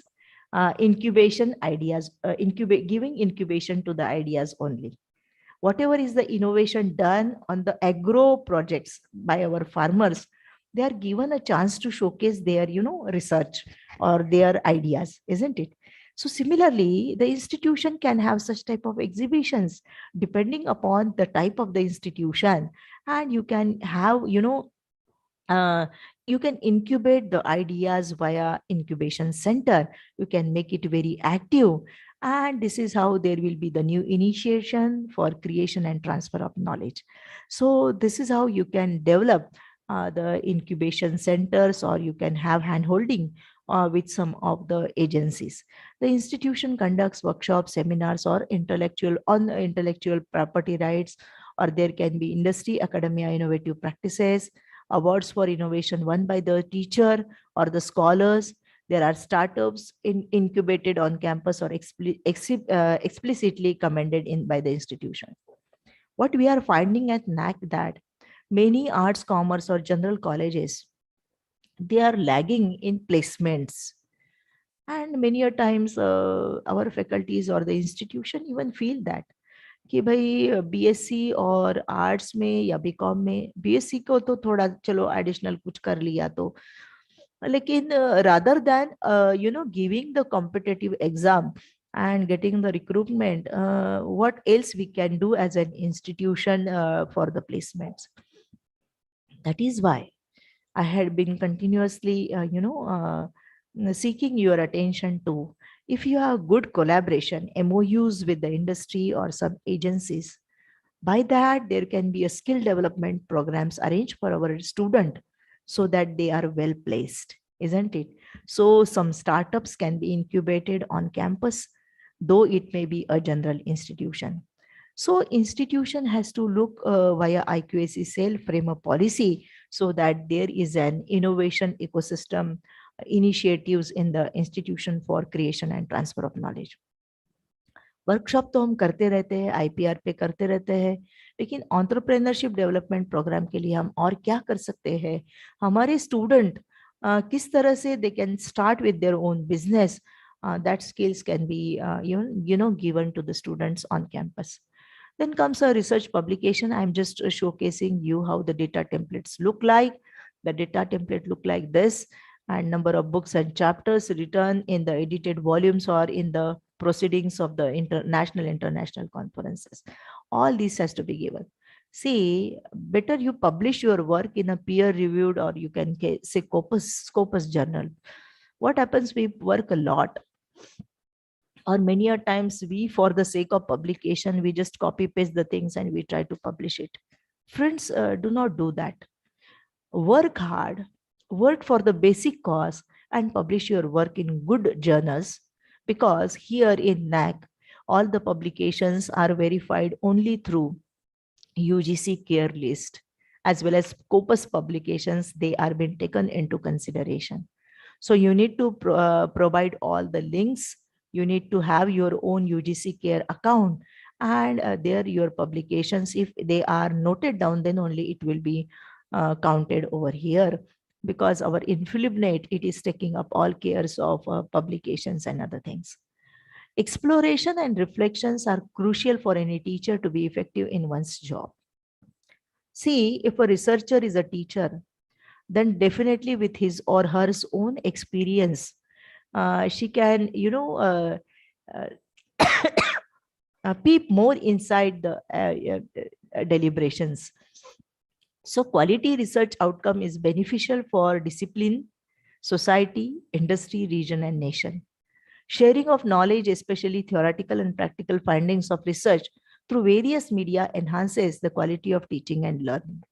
incubation ideas, giving incubation to the ideas only. Whatever is the innovation done on the agro projects by our farmers, they are given a chance to showcase their, research or their ideas, isn't it? So similarly, the institution can have such type of exhibitions depending upon the type of the institution, and you can have, uh, you can incubate the ideas via incubation center. You can make it very active, and this is how there will be the new initiation for creation and transfer of knowledge. So this is how you can develop the incubation centers, or you can have hand holding with some of the agencies. The institution conducts workshops, seminars, or intellectual property rights, or there can be industry academia innovative practices, awards for innovation won by the teacher or the scholars. There are startups incubated on campus or explicitly commended in by the institution. What we are finding at NAC that many arts, commerce, or general colleges, they are lagging in placements. And many a times our faculties or the institution even feel that कि भाई BSc और arts में या BCom में BSc को तो थोड़ा चलो एडिशनल कुछ कर लिया तो लेकिन rather than giving the competitive exam and getting the recruitment, what else we can do as an institution for the placements. That is why I had been continuously seeking your attention to, if you have good collaboration MOUs with the industry or some agencies, by that there can be a skill development programs arranged for our student so that they are well placed, isn't it? So some startups can be incubated on campus, though it may be a general institution. So institution has to look via IQAC cell frame a policy so that there is an innovation ecosystem initiatives in the institution for creation and transfer of knowledge. Workshop तो हम करते रहते हैं, IPR पे करते रहते हैं, लेकिन एंटरप्रेन्योरशिप डेवलपमेंट प्रोग्राम के लिए हम और क्या कर सकते हैं? हमारे स्टूडेंट किस तरह से they can start with their own business, that skills can be given to the students on campus. Then comes a research publication. I'm just showcasing you how the data templates look like. The data template look like this, and number of books and chapters written in the edited volumes or in the proceedings of the international conferences. All this has to be given. See, better you publish your work in a peer-reviewed, or you can say Scopus journal. What happens? We work a lot, or many a times we, for the sake of publication, we just copy paste the things and we try to publish it. Friends, do not do that. Work hard, work for the basic cause, and publish your work in good journals, because here in NAC, all the publications are verified only through UGC care list, as well as Scopus publications. They are being taken into consideration. So you need to provide all the links. You need to have your own UGC care account, and there your publications, if they are noted down, then only it will be counted over here, because our InfluibNet, it is taking up all cares of publications and other things. Exploration and reflections are crucial for any teacher to be effective in one's job. See, if a researcher is a teacher, then definitely with his or her own experience, she can, peep more inside the deliberations. So quality research outcome is beneficial for discipline, society, industry, region, and nation. Sharing of knowledge, especially theoretical and practical findings of research through various media, enhances the quality of teaching and learning.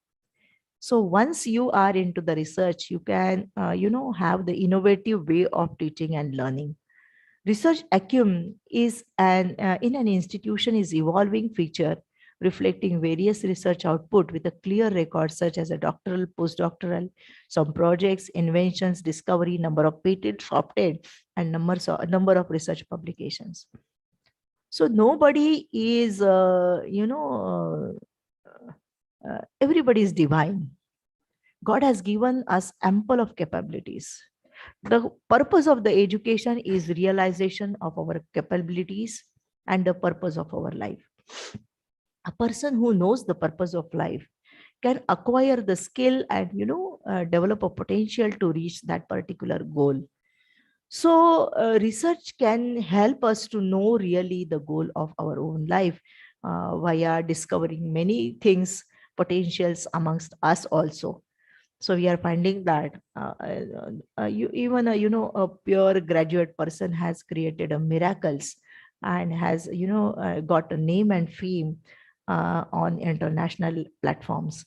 So once you are into the research, you can, have the innovative way of teaching and learning. Research acumen is in an institution is evolving feature reflecting various research output with a clear record such as a doctoral, postdoctoral, some projects, inventions, discovery, number of patents obtained, and number of research publications. So nobody is, everybody is divine. God has given us ample of capabilities. The purpose of the education is realization of our capabilities and the purpose of our life. A person who knows the purpose of life can acquire the skill and develop a potential to reach that particular goal. So research can help us to know really the goal of our own life via discovering many things, potentials amongst us also. So we are finding that even a pure graduate person has created a miracles and has got a name and fame on international platforms.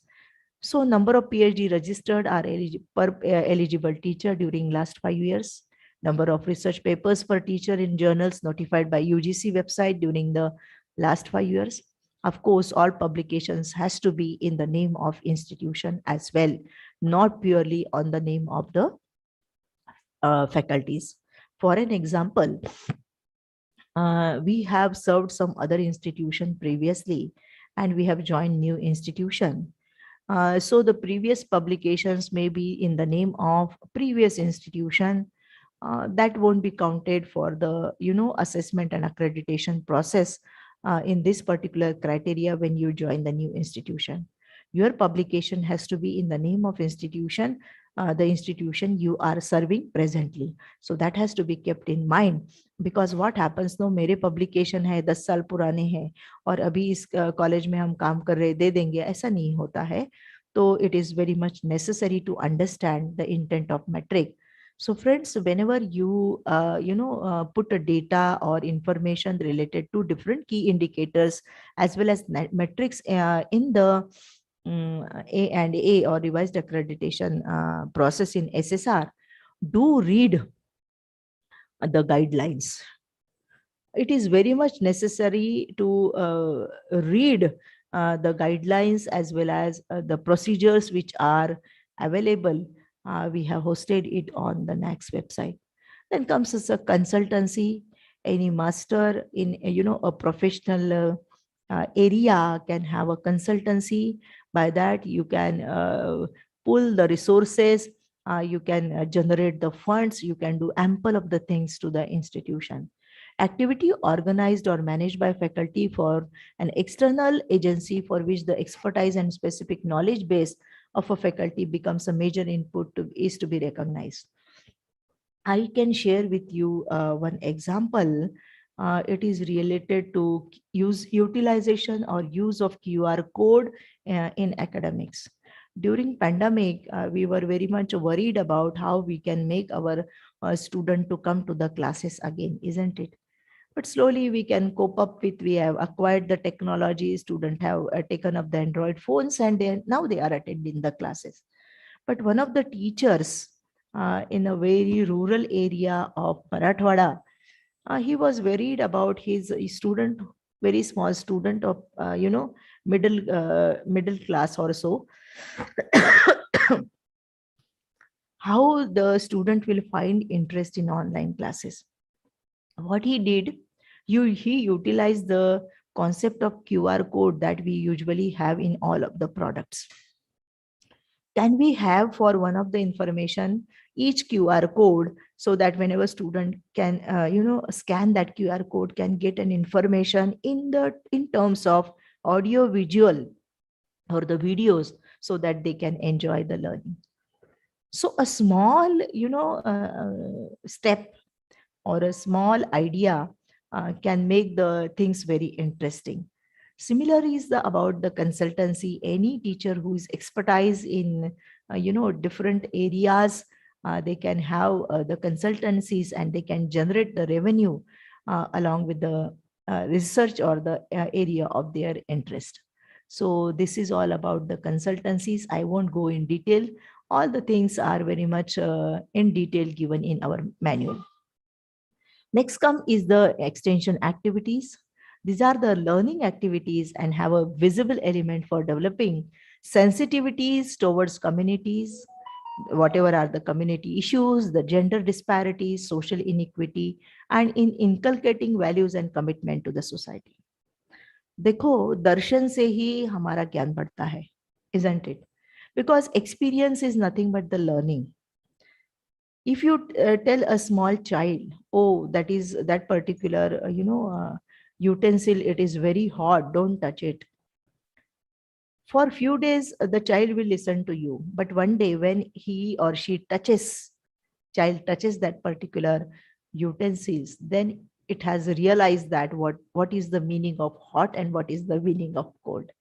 So number of PhD registered are eligible teacher during last 5 years. Number of research papers per teacher in journals notified by UGC website during the last 5 years. Of course, all publications has to be in the name of institution as well, not purely on the name of the faculties. For an example, we have served some other institution previously and we have joined new institution. So the previous publications may be in the name of previous institution. That won't be counted for the assessment and accreditation process in this particular criteria when you join the new institution. Your publication has to be in the name of institution, the institution you are serving presently. So that has to be kept in mind, because what happens no, मेरे publication है 10 साल पुराने हैं और अभी इस college में हम काम कर रहे दे देंगे, ऐसा नहीं होता है. तो it is very much necessary to understand the intent of metric. So friends, whenever you put a data or information related to different key indicators as well as metrics in the A&A or revised accreditation process in SSR, do read the guidelines. It is very much necessary to read the guidelines as well as the procedures which are available. We have hosted it on the NAACS website. Then comes as a consultancy. Any master in a professional area can have a consultancy. By that you can pull the resources, you can generate the funds, you can do ample of the things to the institution. Activity organized or managed by faculty for an external agency for which the expertise and specific knowledge base of a faculty becomes a major input is to be recognized. I can share with you one example. It is related to utilization or use of QR code in academics. During pandemic, we were very much worried about how we can make our student to come to the classes again, isn't it? But slowly we can cope up with, we have acquired the technology, students have taken up the Android phones and now they are attending the classes. But one of the teachers in a very rural area of Marathwada, he was worried about his student, very small student of, middle class or so, how the student will find interest in online classes. What he did, he utilized the concept of QR code that we usually have in all of the products. Can we have for one of the information each QR code so that whenever student can scan that QR code, can get an information in terms of audio visual or the videos so that they can enjoy the learning. So a small step or a small idea can make the things very interesting. Similar is about the consultancy. Any teacher who is expertise in different areas, they can have the consultancies and they can generate the revenue along with the research or the area of their interest. So this is all about the consultancies. I won't go in detail. All the things are very much in detail given in our manual. Next come is the extension activities. These are the learning activities and have a visible element for developing sensitivities towards communities, whatever are the community issues, the gender disparities, social inequity, and in inculcating values and commitment to the society. देखो दर्शन से ही हमारा ज्ञान बढ़ता है, isn't it? Because experience is nothing but the learning. If you tell a small child, oh, that is that particular utensil, it is very hot, don't touch it. For a few days the child will listen to you, but one day when he or she child touches that particular utensils, then it has realized that what is the meaning of hot and what is the meaning of cold.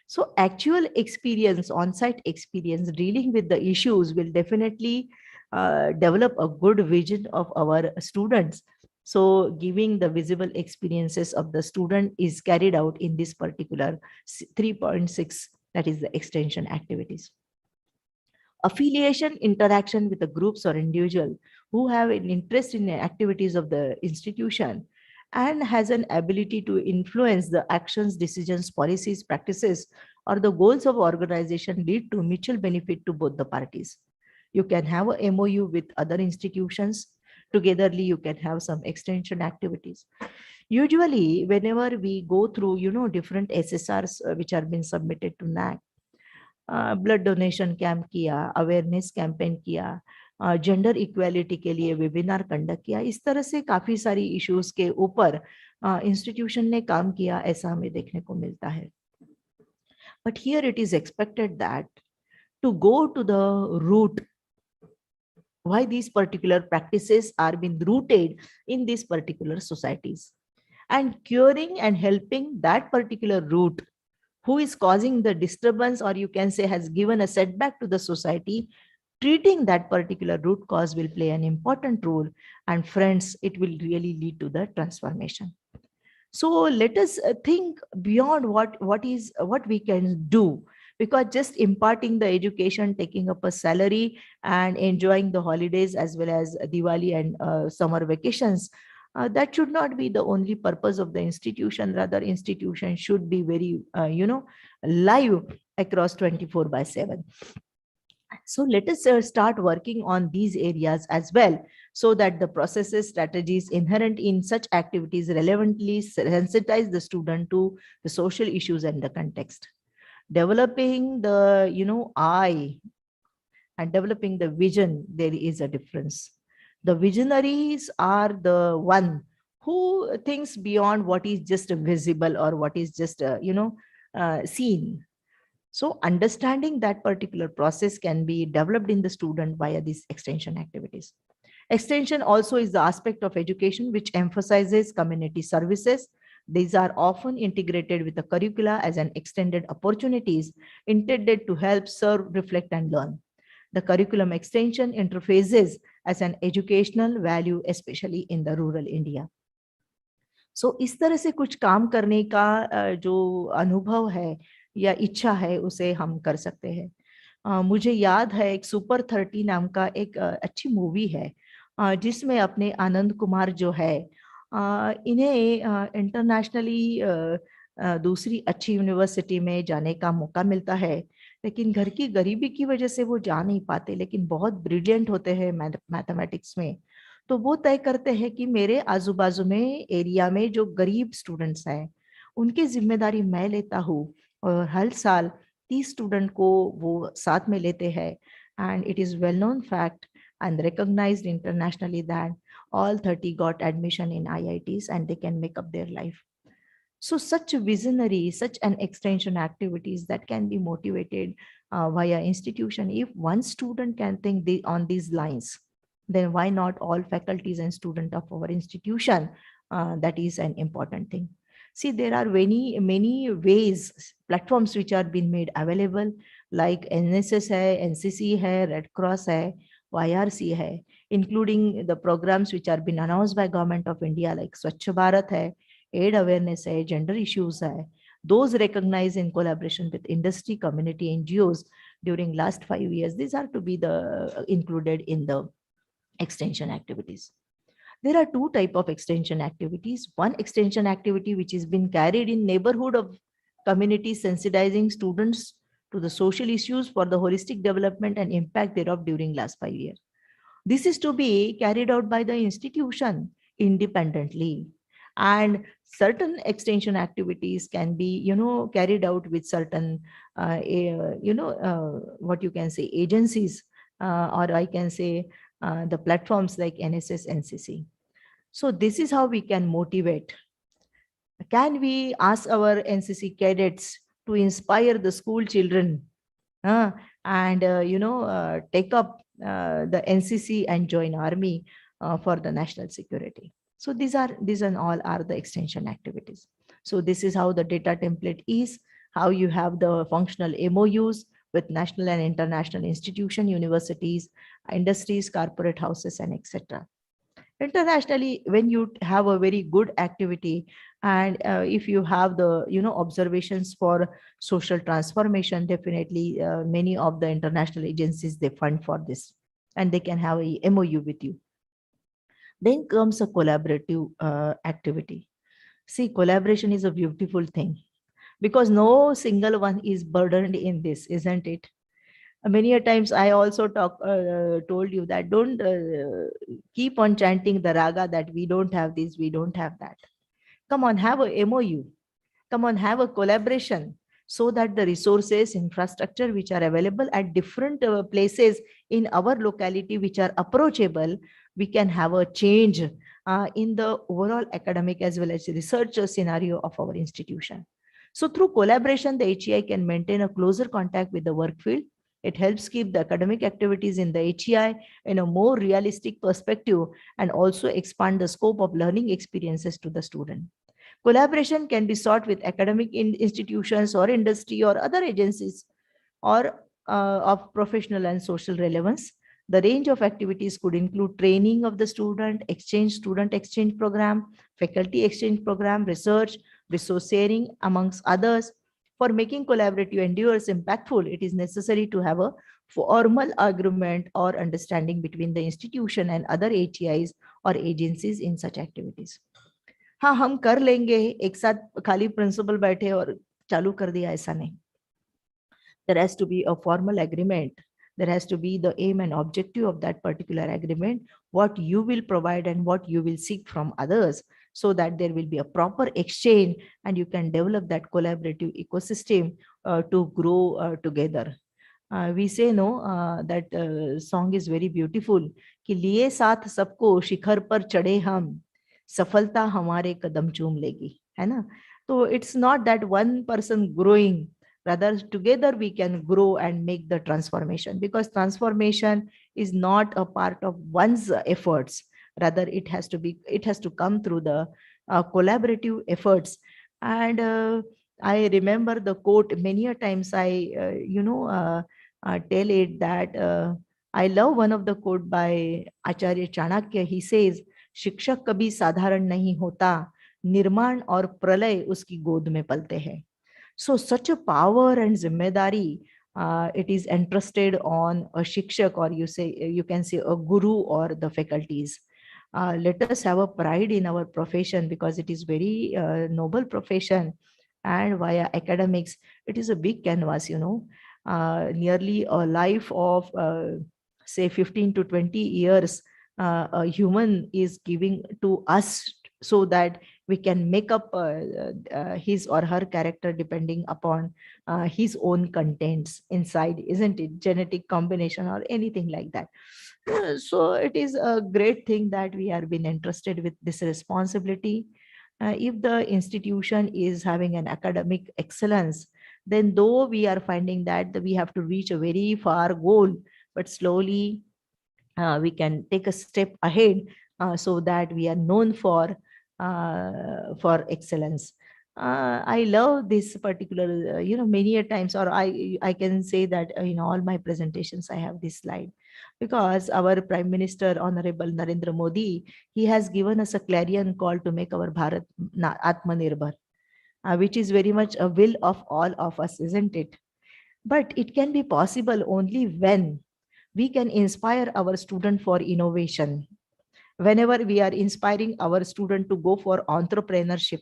So actual experience, on-site experience dealing with the issues will definitely develop a good vision of our students. So giving the visible experiences of the student is carried out in this particular 3.6, that is the extension activities. Affiliation, interaction with the groups or individual who have an interest in the activities of the institution and has an ability to influence the actions, decisions, policies, practices, or the goals of organization lead to mutual benefit to both the parties. You can have a MOU with other institutions. Togetherly, you can have some extension activities. Usually, whenever we go through, different SSRs which are being submitted to NAAC, blood donation camp किया, awareness campaign किया, gender equality के लिए webinar conduct किया, इस तरह से काफी सारी इश्यूज के ऊपर इंस्टीट्यूशन ने काम किया, ऐसा हमें देखने को मिलता है. But here it is expected that to go to the root why these particular practices are being rooted in these particular societies and curing and helping that particular root who is causing the disturbance, or you can say has given a setback to the society. Treating that particular root cause will play an important role, and friends, it will really lead to the transformation. So let us think beyond what we can do, because just imparting the education, taking up a salary and enjoying the holidays as well as Diwali and summer vacations, that should not be the only purpose of the institution. Rather, institution should be very live across 24/7. So let us start working on these areas as well, so that the processes, strategies inherent in such activities relevantly sensitize the student to the social issues and the context. Developing the eye and developing the vision, there is a difference. The visionaries are the one who thinks beyond what is just visible or what is just seen. So understanding that particular process can be developed in the student via these extension activities. Extension also is the aspect of education which emphasizes community services. These are often integrated with the curricula as an extended opportunities intended to help serve, reflect, and learn. The curriculum extension interfaces as an educational value, especially in the rural India. So इस तरह से कुछ काम करने का जो अनुभव है या इच्छा है उसे हम कर सकते हैं. मुझे याद है एक सुपर 30 नाम का एक अच्छी मूवी है जिसमें अपने आनंद कुमार जो है इन्हें इंटरनेशनली दूसरी अच्छी यूनिवर्सिटी में जाने का मौका मिलता है, लेकिन घर की गरीबी की वजह से वो जा नहीं पाते, लेकिन बहुत ब्रिलियंट होते हैं मैथमेटिक्स में. तो वो तय करते हैं कि मेरे आजू बाजू में एरिया में जो गरीब स्टूडेंट्स हैं उनकी जिम्मेदारी मैं लेता हूँ, और हर साल 30 स्टूडेंट को वो साथ में लेते हैं. And it is well known fact and recognized internationally that all 30 got admission in IITs and they can make up their life. So such visionary, such an extension activities that can be motivated via institution. If one student can think on these lines, then why not all faculties and students of our institution? That is an important thing. See, there are many ways, platforms which are being made available, like NSS hai, NCC hai, Red Cross hai, YRC hai, including the programs which are being announced by Government of India, like Swachh Bharat hai, aid awareness hai, gender issues hai. Those recognized in collaboration with industry, community, NGOs during last 5 years. These are to be the included in the extension activities. There are two type of extension activities. One extension activity which is been carried in neighborhood of communities, sensitizing students to the social issues for the holistic development and impact thereof during last 5 years. This is to be carried out by the institution independently, and certain extension activities can be, carried out with certain, what you can say, agencies, or I can say the platforms like NSS, NCC. So this is how we can motivate. Can we ask our NCC cadets to inspire the school children, and take up the NCC and join army for the national security? So these and all are the extension activities. So this is how the data template is, how you have the functional MOUs with national and international institution, universities, industries, corporate houses, and etc. Internationally, when you have a very good activity, and if you have the observations for social transformation, definitely many of the international agencies, they fund for this, and they can have a MOU with you. Then comes a collaborative activity. See, collaboration is a beautiful thing, because no single one is burdened in this, isn't it? Many a times I also told you that don't keep on chanting the raga that we don't have this, we don't have that. Come on, have a MOU. Come on, have a collaboration, so that the resources, infrastructure which are available at different places in our locality, which are approachable, we can have a change in the overall academic as well as research scenario of our institution. So through collaboration, the HEI can maintain a closer contact with the work field. It helps keep the academic activities in the HEI in a more realistic perspective, and also expand the scope of learning experiences to the student. Collaboration can be sought with academic institutions or industry or other agencies, or of professional and social relevance. The range of activities could include training of the student exchange program, faculty exchange program, research, resource sharing, amongst others. For making collaborative endeavors impactful, it is necessary to have a formal agreement or understanding between the institution and other HEIs or agencies in such activities. हाँ, हम कर लेंगे एक साथ, खाली principal बैठे और चालू कर दिया, ऐसा नहीं. There has to be a formal agreement. There has to be the aim and objective of that particular agreement, what you will provide and what you will seek from others, so that there will be a proper exchange and you can develop that collaborative ecosystem to grow together. We say no, that song is very beautiful, कि लिए साथ सबको शिखर पर चढ़े हम, सफलता हमारे कदम चूम लेगी, है ना? So it's not that one person growing, rather together we can grow and make the transformation, because transformation is not a part of one's efforts. Rather it has to come through the collaborative efforts. And I remember the quote many a times. I tell it that I love one of the quote by Acharya Chanakya. He says, शिक्षक कभी साधारण नहीं होता, निर्माण और प्रलय उसकी गोद में पलते हैं. So such a power and zimmedari, it is entrusted on a shikshak, or you can say a guru or the faculties. Let us have a pride in our profession, because it is very noble profession, and via academics it is a big canvas. Nearly a life of say 15 to 20 years a human is giving to us, so that we can make up his or her character depending upon his own contents inside, isn't it? Genetic combination or anything like that. So it is a great thing that we are being entrusted with this responsibility. If the institution is having an academic excellence, then though we are finding that we have to reach a very far goal, but slowly we can take a step ahead, so that we are known for excellence. I love this particular, many a times, or I can say that in all my presentations, I have this slide because our Prime Minister, Honorable Narendra Modi, he has given us a clarion call to make our Bharat Atmanirbhar, which is very much a will of all of us, isn't it? But it can be possible only when we can inspire our student for innovation. Whenever we are inspiring our student to go for entrepreneurship,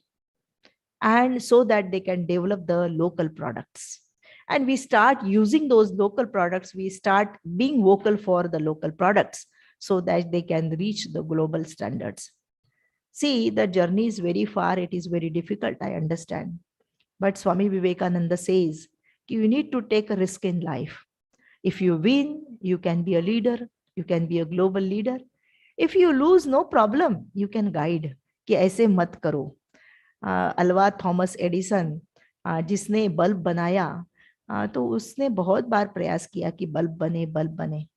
and so that they can develop the local products, and we start using those local products, we start being vocal for the local products so that they can reach the global standards. See, the journey is very far, it is very difficult, I understand, but Swami Vivekananda says you need to take a risk in life. If you win, you can be a leader, you can be a global leader. If you lose, no problem, you can guide कि ऐसे मत करो. Alva Thomas Edison, जिसने bulb बनाया, तो उसने बहुत बार प्रयास किया कि बल्ब बने.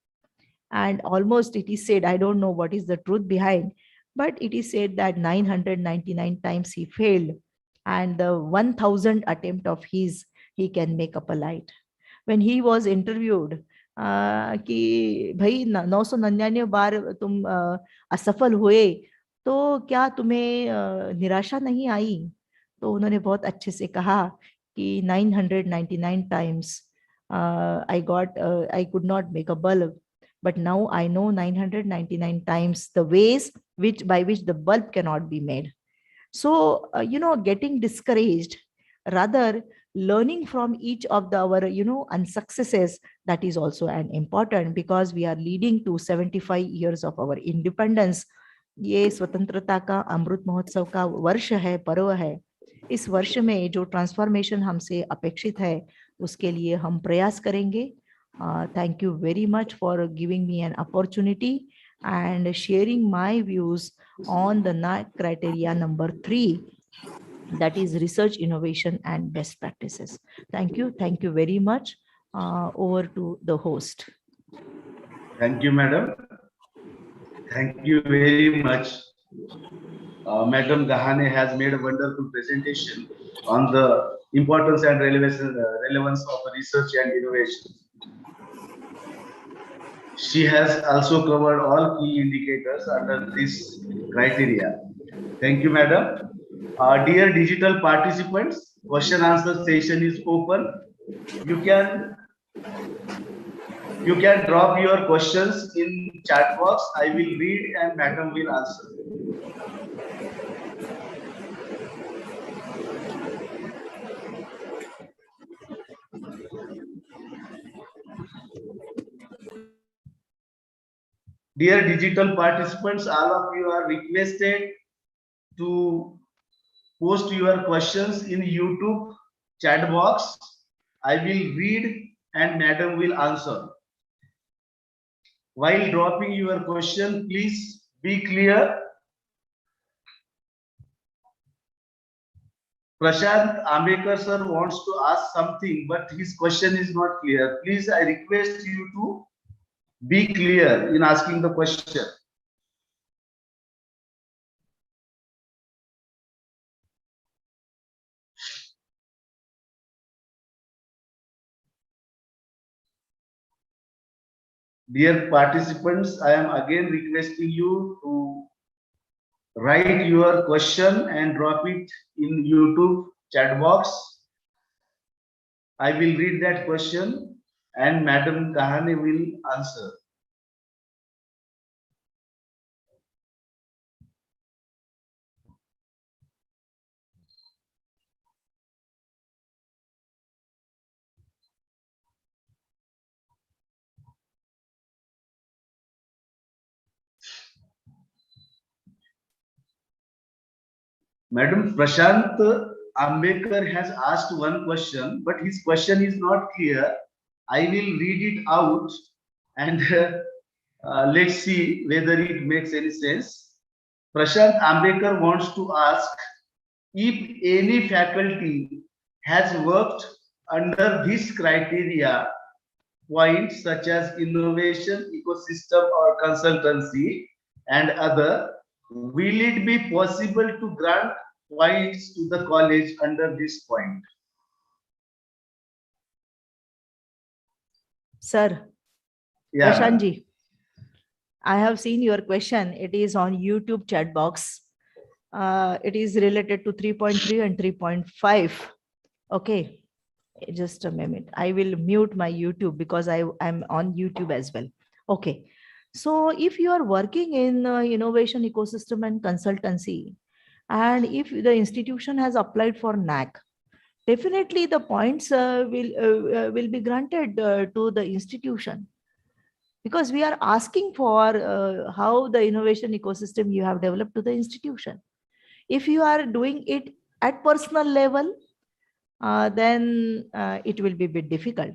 And almost it is said, I don't know what is the truth behind, but it is said that 999 times he failed, and the 1000 attempt of his, he can make up a light. When he was interviewed, कि भाई 999 बार तुम असफल हुए, तो क्या तुम्हें निराशा नहीं आई? तो उन्होंने बहुत अच्छे से कहा कि 999 times I could not make a bulb, but now I know 999 times the ways by which the bulb cannot be made. So, getting discouraged, rather learning from each of our, unsuccesses, that is also an important, because we are leading to 75 years of our independence. ये स्वतंत्रता का अमृत महोत्सव का वर्ष है, पर्व है. इस वर्ष में जो ट्रांसफॉर्मेशन हमसे अपेक्षित है, उसके लिए हम प्रयास करेंगे. Thank you very much for giving me an opportunity and sharing my views on the NAAC criteria number 3, that is research, innovation, and best practices. Thank you. Thank you very much. Over to the host. Thank you, madam. Thank you very much. Madam Dahane has made a wonderful presentation on the importance and relevance of research and innovation. She has also covered all key indicators under this criteria. Thank you, madam. Dear digital participants, question answer session is open. You can drop your questions in chat box. I will read and madam will answer. Dear digital participants, all of you are requested to post your questions in YouTube chat box. I will read and madam will answer. While dropping your question, please be clear. Prashant Ambekar sir wants to ask something, but his question is not clear. Please, I request you to be clear in asking the question. Dear participants, I am again requesting you to write your question and drop it in YouTube chat box. I will read that question and Madam Dahane will answer. Madam Prashant Ambekar has asked one question, but his question is not clear. I will read it out and let's see whether it makes any sense. Prashant Ambekar wants to ask if any faculty has worked under this criteria points such as innovation, ecosystem or consultancy and other, will it be possible to grant points to the college under this point. Sir, Yeah, Prashant ma'am. ji, I have seen your question. It is on YouTube chat box. It is related to 3.3 and 3.5. Okay, just a minute. I will mute my YouTube because I'm on YouTube as well. Okay. So if you are working in innovation ecosystem and consultancy, and if the institution has applied for NAC, definitely the points will be granted to the institution, because we are asking for how the innovation ecosystem you have developed to the institution. If you are doing it at personal level, then it will be a bit difficult.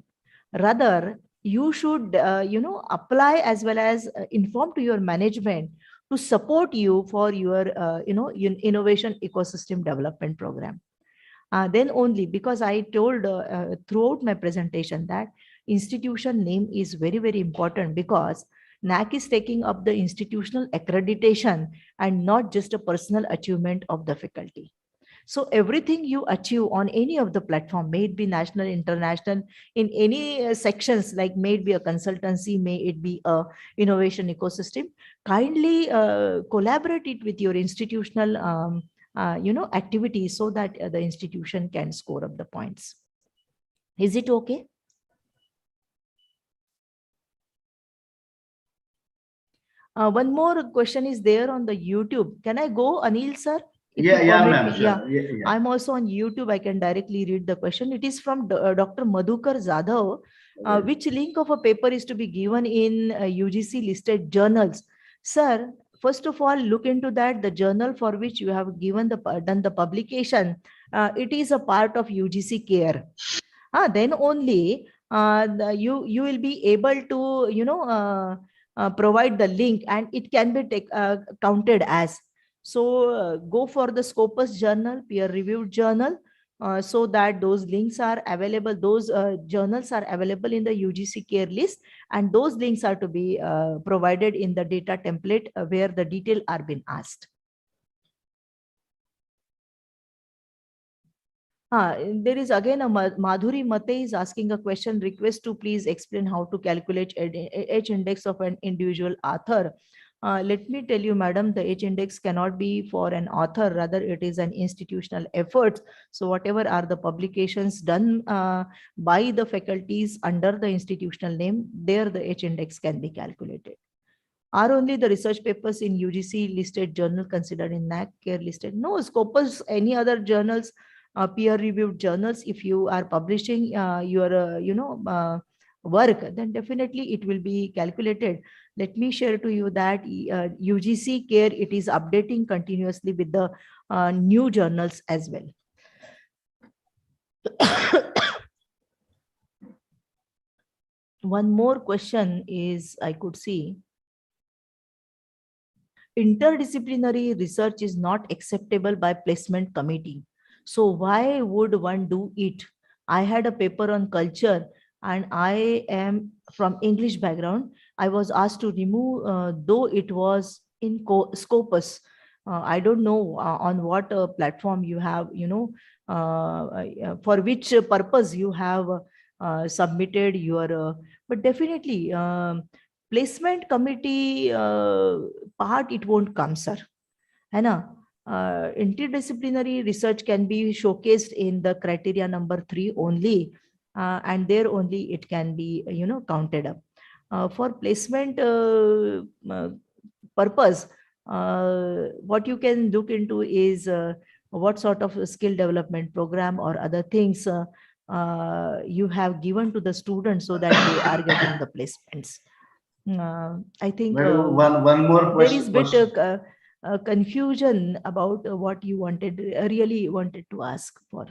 Rather, you should apply as well as inform to your management to support you for your innovation ecosystem development program. Then only, because I told throughout my presentation that institution name is very, very important, because NAC is taking up the institutional accreditation and not just a personal achievement of the faculty. So everything you achieve on any of the platform, may it be national, international, in any sections, like may it be a consultancy, may it be a innovation ecosystem, kindly collaborate it with your institutional activities, so that the institution can score up the points. Is it okay? One more question is there on the YouTube. Can I go, Anil sir? If you Yeah, permit ma'am. me. Sure. Yeah. Yeah. I'm also on YouTube. I can directly read the question. It is from Dr. Madhukar Zadhav. Which link of a paper is to be given in UGC listed journals? Sir, first of all, look into that. The journal for which you have given done the publication, it is a part of UGC care. Then only you will be able to provide the link, and it can be counted as. So go for the Scopus journal, peer reviewed journal, so that those links are available, those journals are available in the UGC care list, and those links are to be provided in the data template where the detail are being asked. There is again a Madhuri Mate is asking a question, request to please explain how to calculate H index of an individual author. Let me tell you, madam, the H index cannot be for an author, rather it is an institutional effort. So whatever are the publications done by the faculties under the institutional name, there the H index can be calculated. Are only the research papers in UGC listed journal considered in NAC care listed? No, Scopus, any other journals, peer-reviewed journals, if you are publishing your, work, then definitely it will be calculated. Let me share to you that UGC care, it is updating continuously with the new journals as well. One more question is, I could see, interdisciplinary research is not acceptable by placement committee. So why would one do it? I had a paper on culture, and I am from English background. I was asked to remove, though it was in Scopus. I don't know on what platform you have, for which purpose you have submitted your, but definitely placement committee part, it won't come, sir. है ना? Interdisciplinary research can be showcased in the criteria number 3 only, and there only it can be counted up. For placement purpose, what you can look into is what sort of skill development program or other things you have given to the students, so that they are getting the placements. I think one more there is question. bit confusion about what you really wanted to ask for.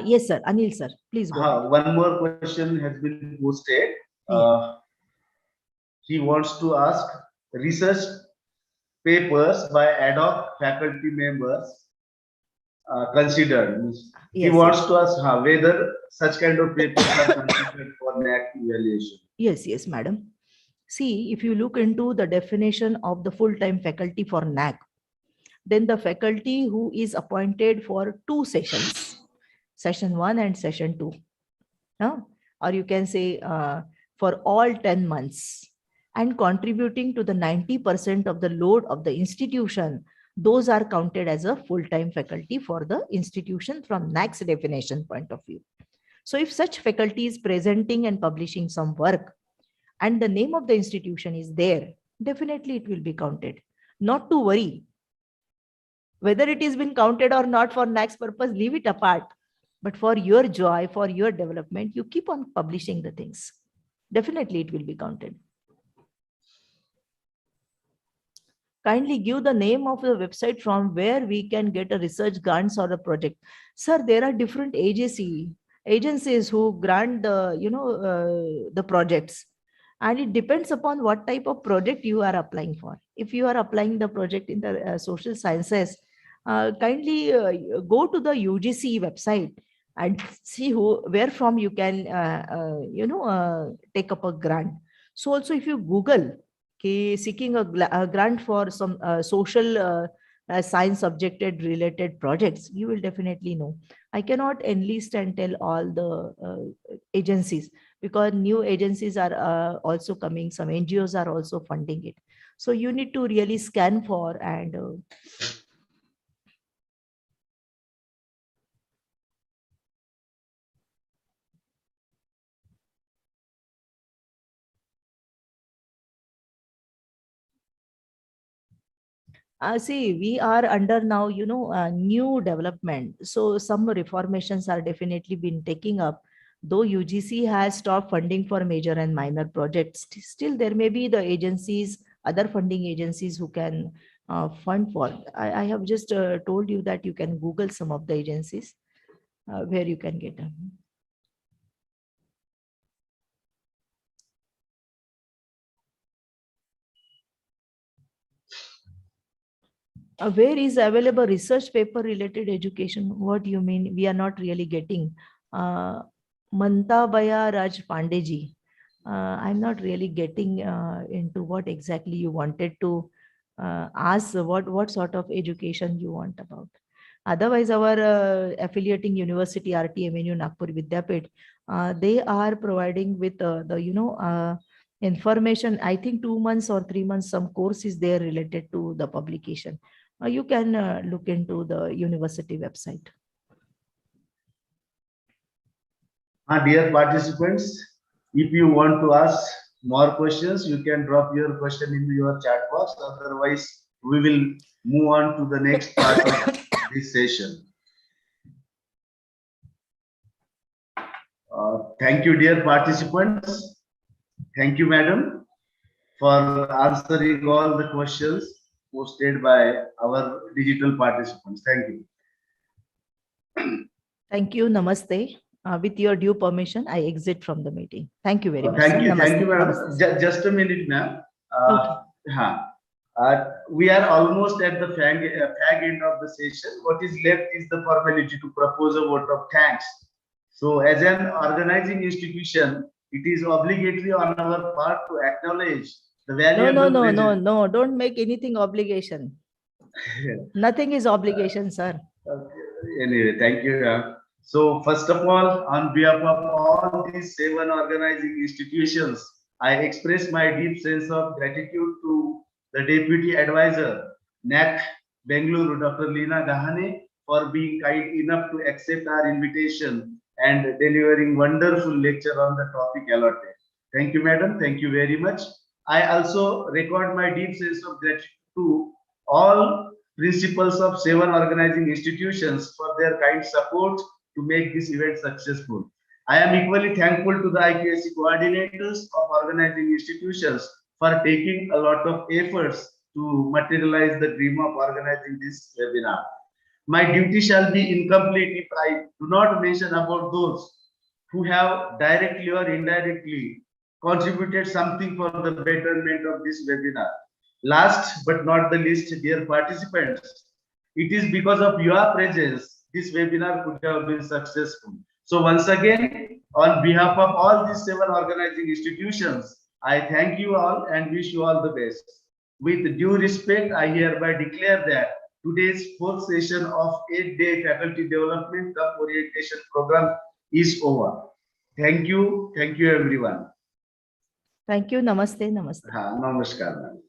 Yes, sir. Anil, sir, please go ahead. One more question has been posted. Yeah. He wants to ask, research papers by ad hoc faculty members considered. He Yes, wants yes. to ask whether such kind of papers are considered for NAC evaluation. Yes, madam. See, if you look into the definition of the full-time faculty for NAC, then the faculty who is appointed for 2 sessions, session 1 and session 2, or you can say for all 10 months, and contributing to the 90% of the load of the institution, those are counted as a full-time faculty for the institution from NAACS definition point of view. So if such faculty is presenting and publishing some work and the name of the institution is there, definitely it will be counted. Not to worry. Whether it has been counted or not for NAACS purpose, leave it apart. But for your joy, for your development, you keep on publishing the things. Definitely it will be counted. Kindly give the name of the website from where we can get a research grants or a project. Sir, there are different agencies who grant the projects. And it depends upon what type of project you are applying for. If you are applying the project in the social sciences, kindly go to the UGC website and see where from you can take up a grant. So also if you Google seeking a grant for some social science subjected related projects, you will definitely know. I cannot enlist and tell all the agencies, because new agencies are also coming. Some NGOs are also funding it. So you need to really scan for and see, we are under now, new development. So some reformations are definitely been taking up. Though UGC has stopped funding for major and minor projects, still there may be the agencies, other funding agencies who can fund for. I have just told you that you can Google some of the agencies where you can get them. Where is available research paper related education? What do you mean? We are not really getting. Mantabaya Raj Pandeji. I'm not really getting into what exactly you wanted to ask. What sort of education you want about? Otherwise, our affiliating university, RTMNU Nagpur Vidyapit, they are providing with the information. I think 2 months or 3 months, some course is there related to the publication. You can look into the university website. Dear participants, if you want to ask more questions, you can drop your question into your chat box. Otherwise, we will move on to the next part of this session. Thank you, dear participants. Thank you, madam, for answering all the questions posted by our digital participants. Thank you. Thank you. Namaste. With your due permission, I exit from the meeting. Thank you very much. Thank you. Namaste. Thank you, madam. Namaste. Just a minute, ma'am. Okay. We are almost at the fag end of the session. What is left is the formality to propose a vote of thanks. So as an organizing institution, it is obligatory on our part to acknowledge the valuable No, don't make anything obligation. Nothing is obligation, sir. Okay. Anyway, thank you. So first of all, on behalf of all these 7 organizing institutions, I express my deep sense of gratitude to the Deputy Advisor, NAAC Bengaluru, Dr. Leena Gahane, for being kind enough to accept our invitation and delivering wonderful lecture on the topic allotted. Thank you, madam. Thank you very much. I also record my deep sense of gratitude to all principals of 7 organizing institutions for their kind support to make this event successful. I am equally thankful to the IQAC coordinators of organizing institutions for taking a lot of efforts to materialize the dream of organizing this webinar. My duty shall be incomplete if I do not mention about those who have directly or indirectly contributed something for the betterment of this webinar. Last but not the least, dear participants, it is because of your presence this webinar could have been successful. So once again, on behalf of all these 7 organizing institutions, I thank you all and wish you all the best. With due respect, I hereby declare that today's fourth session of 8-day faculty development cum orientation program is over. Thank you everyone. Thank you. Namaste. Namaste. Namaskar.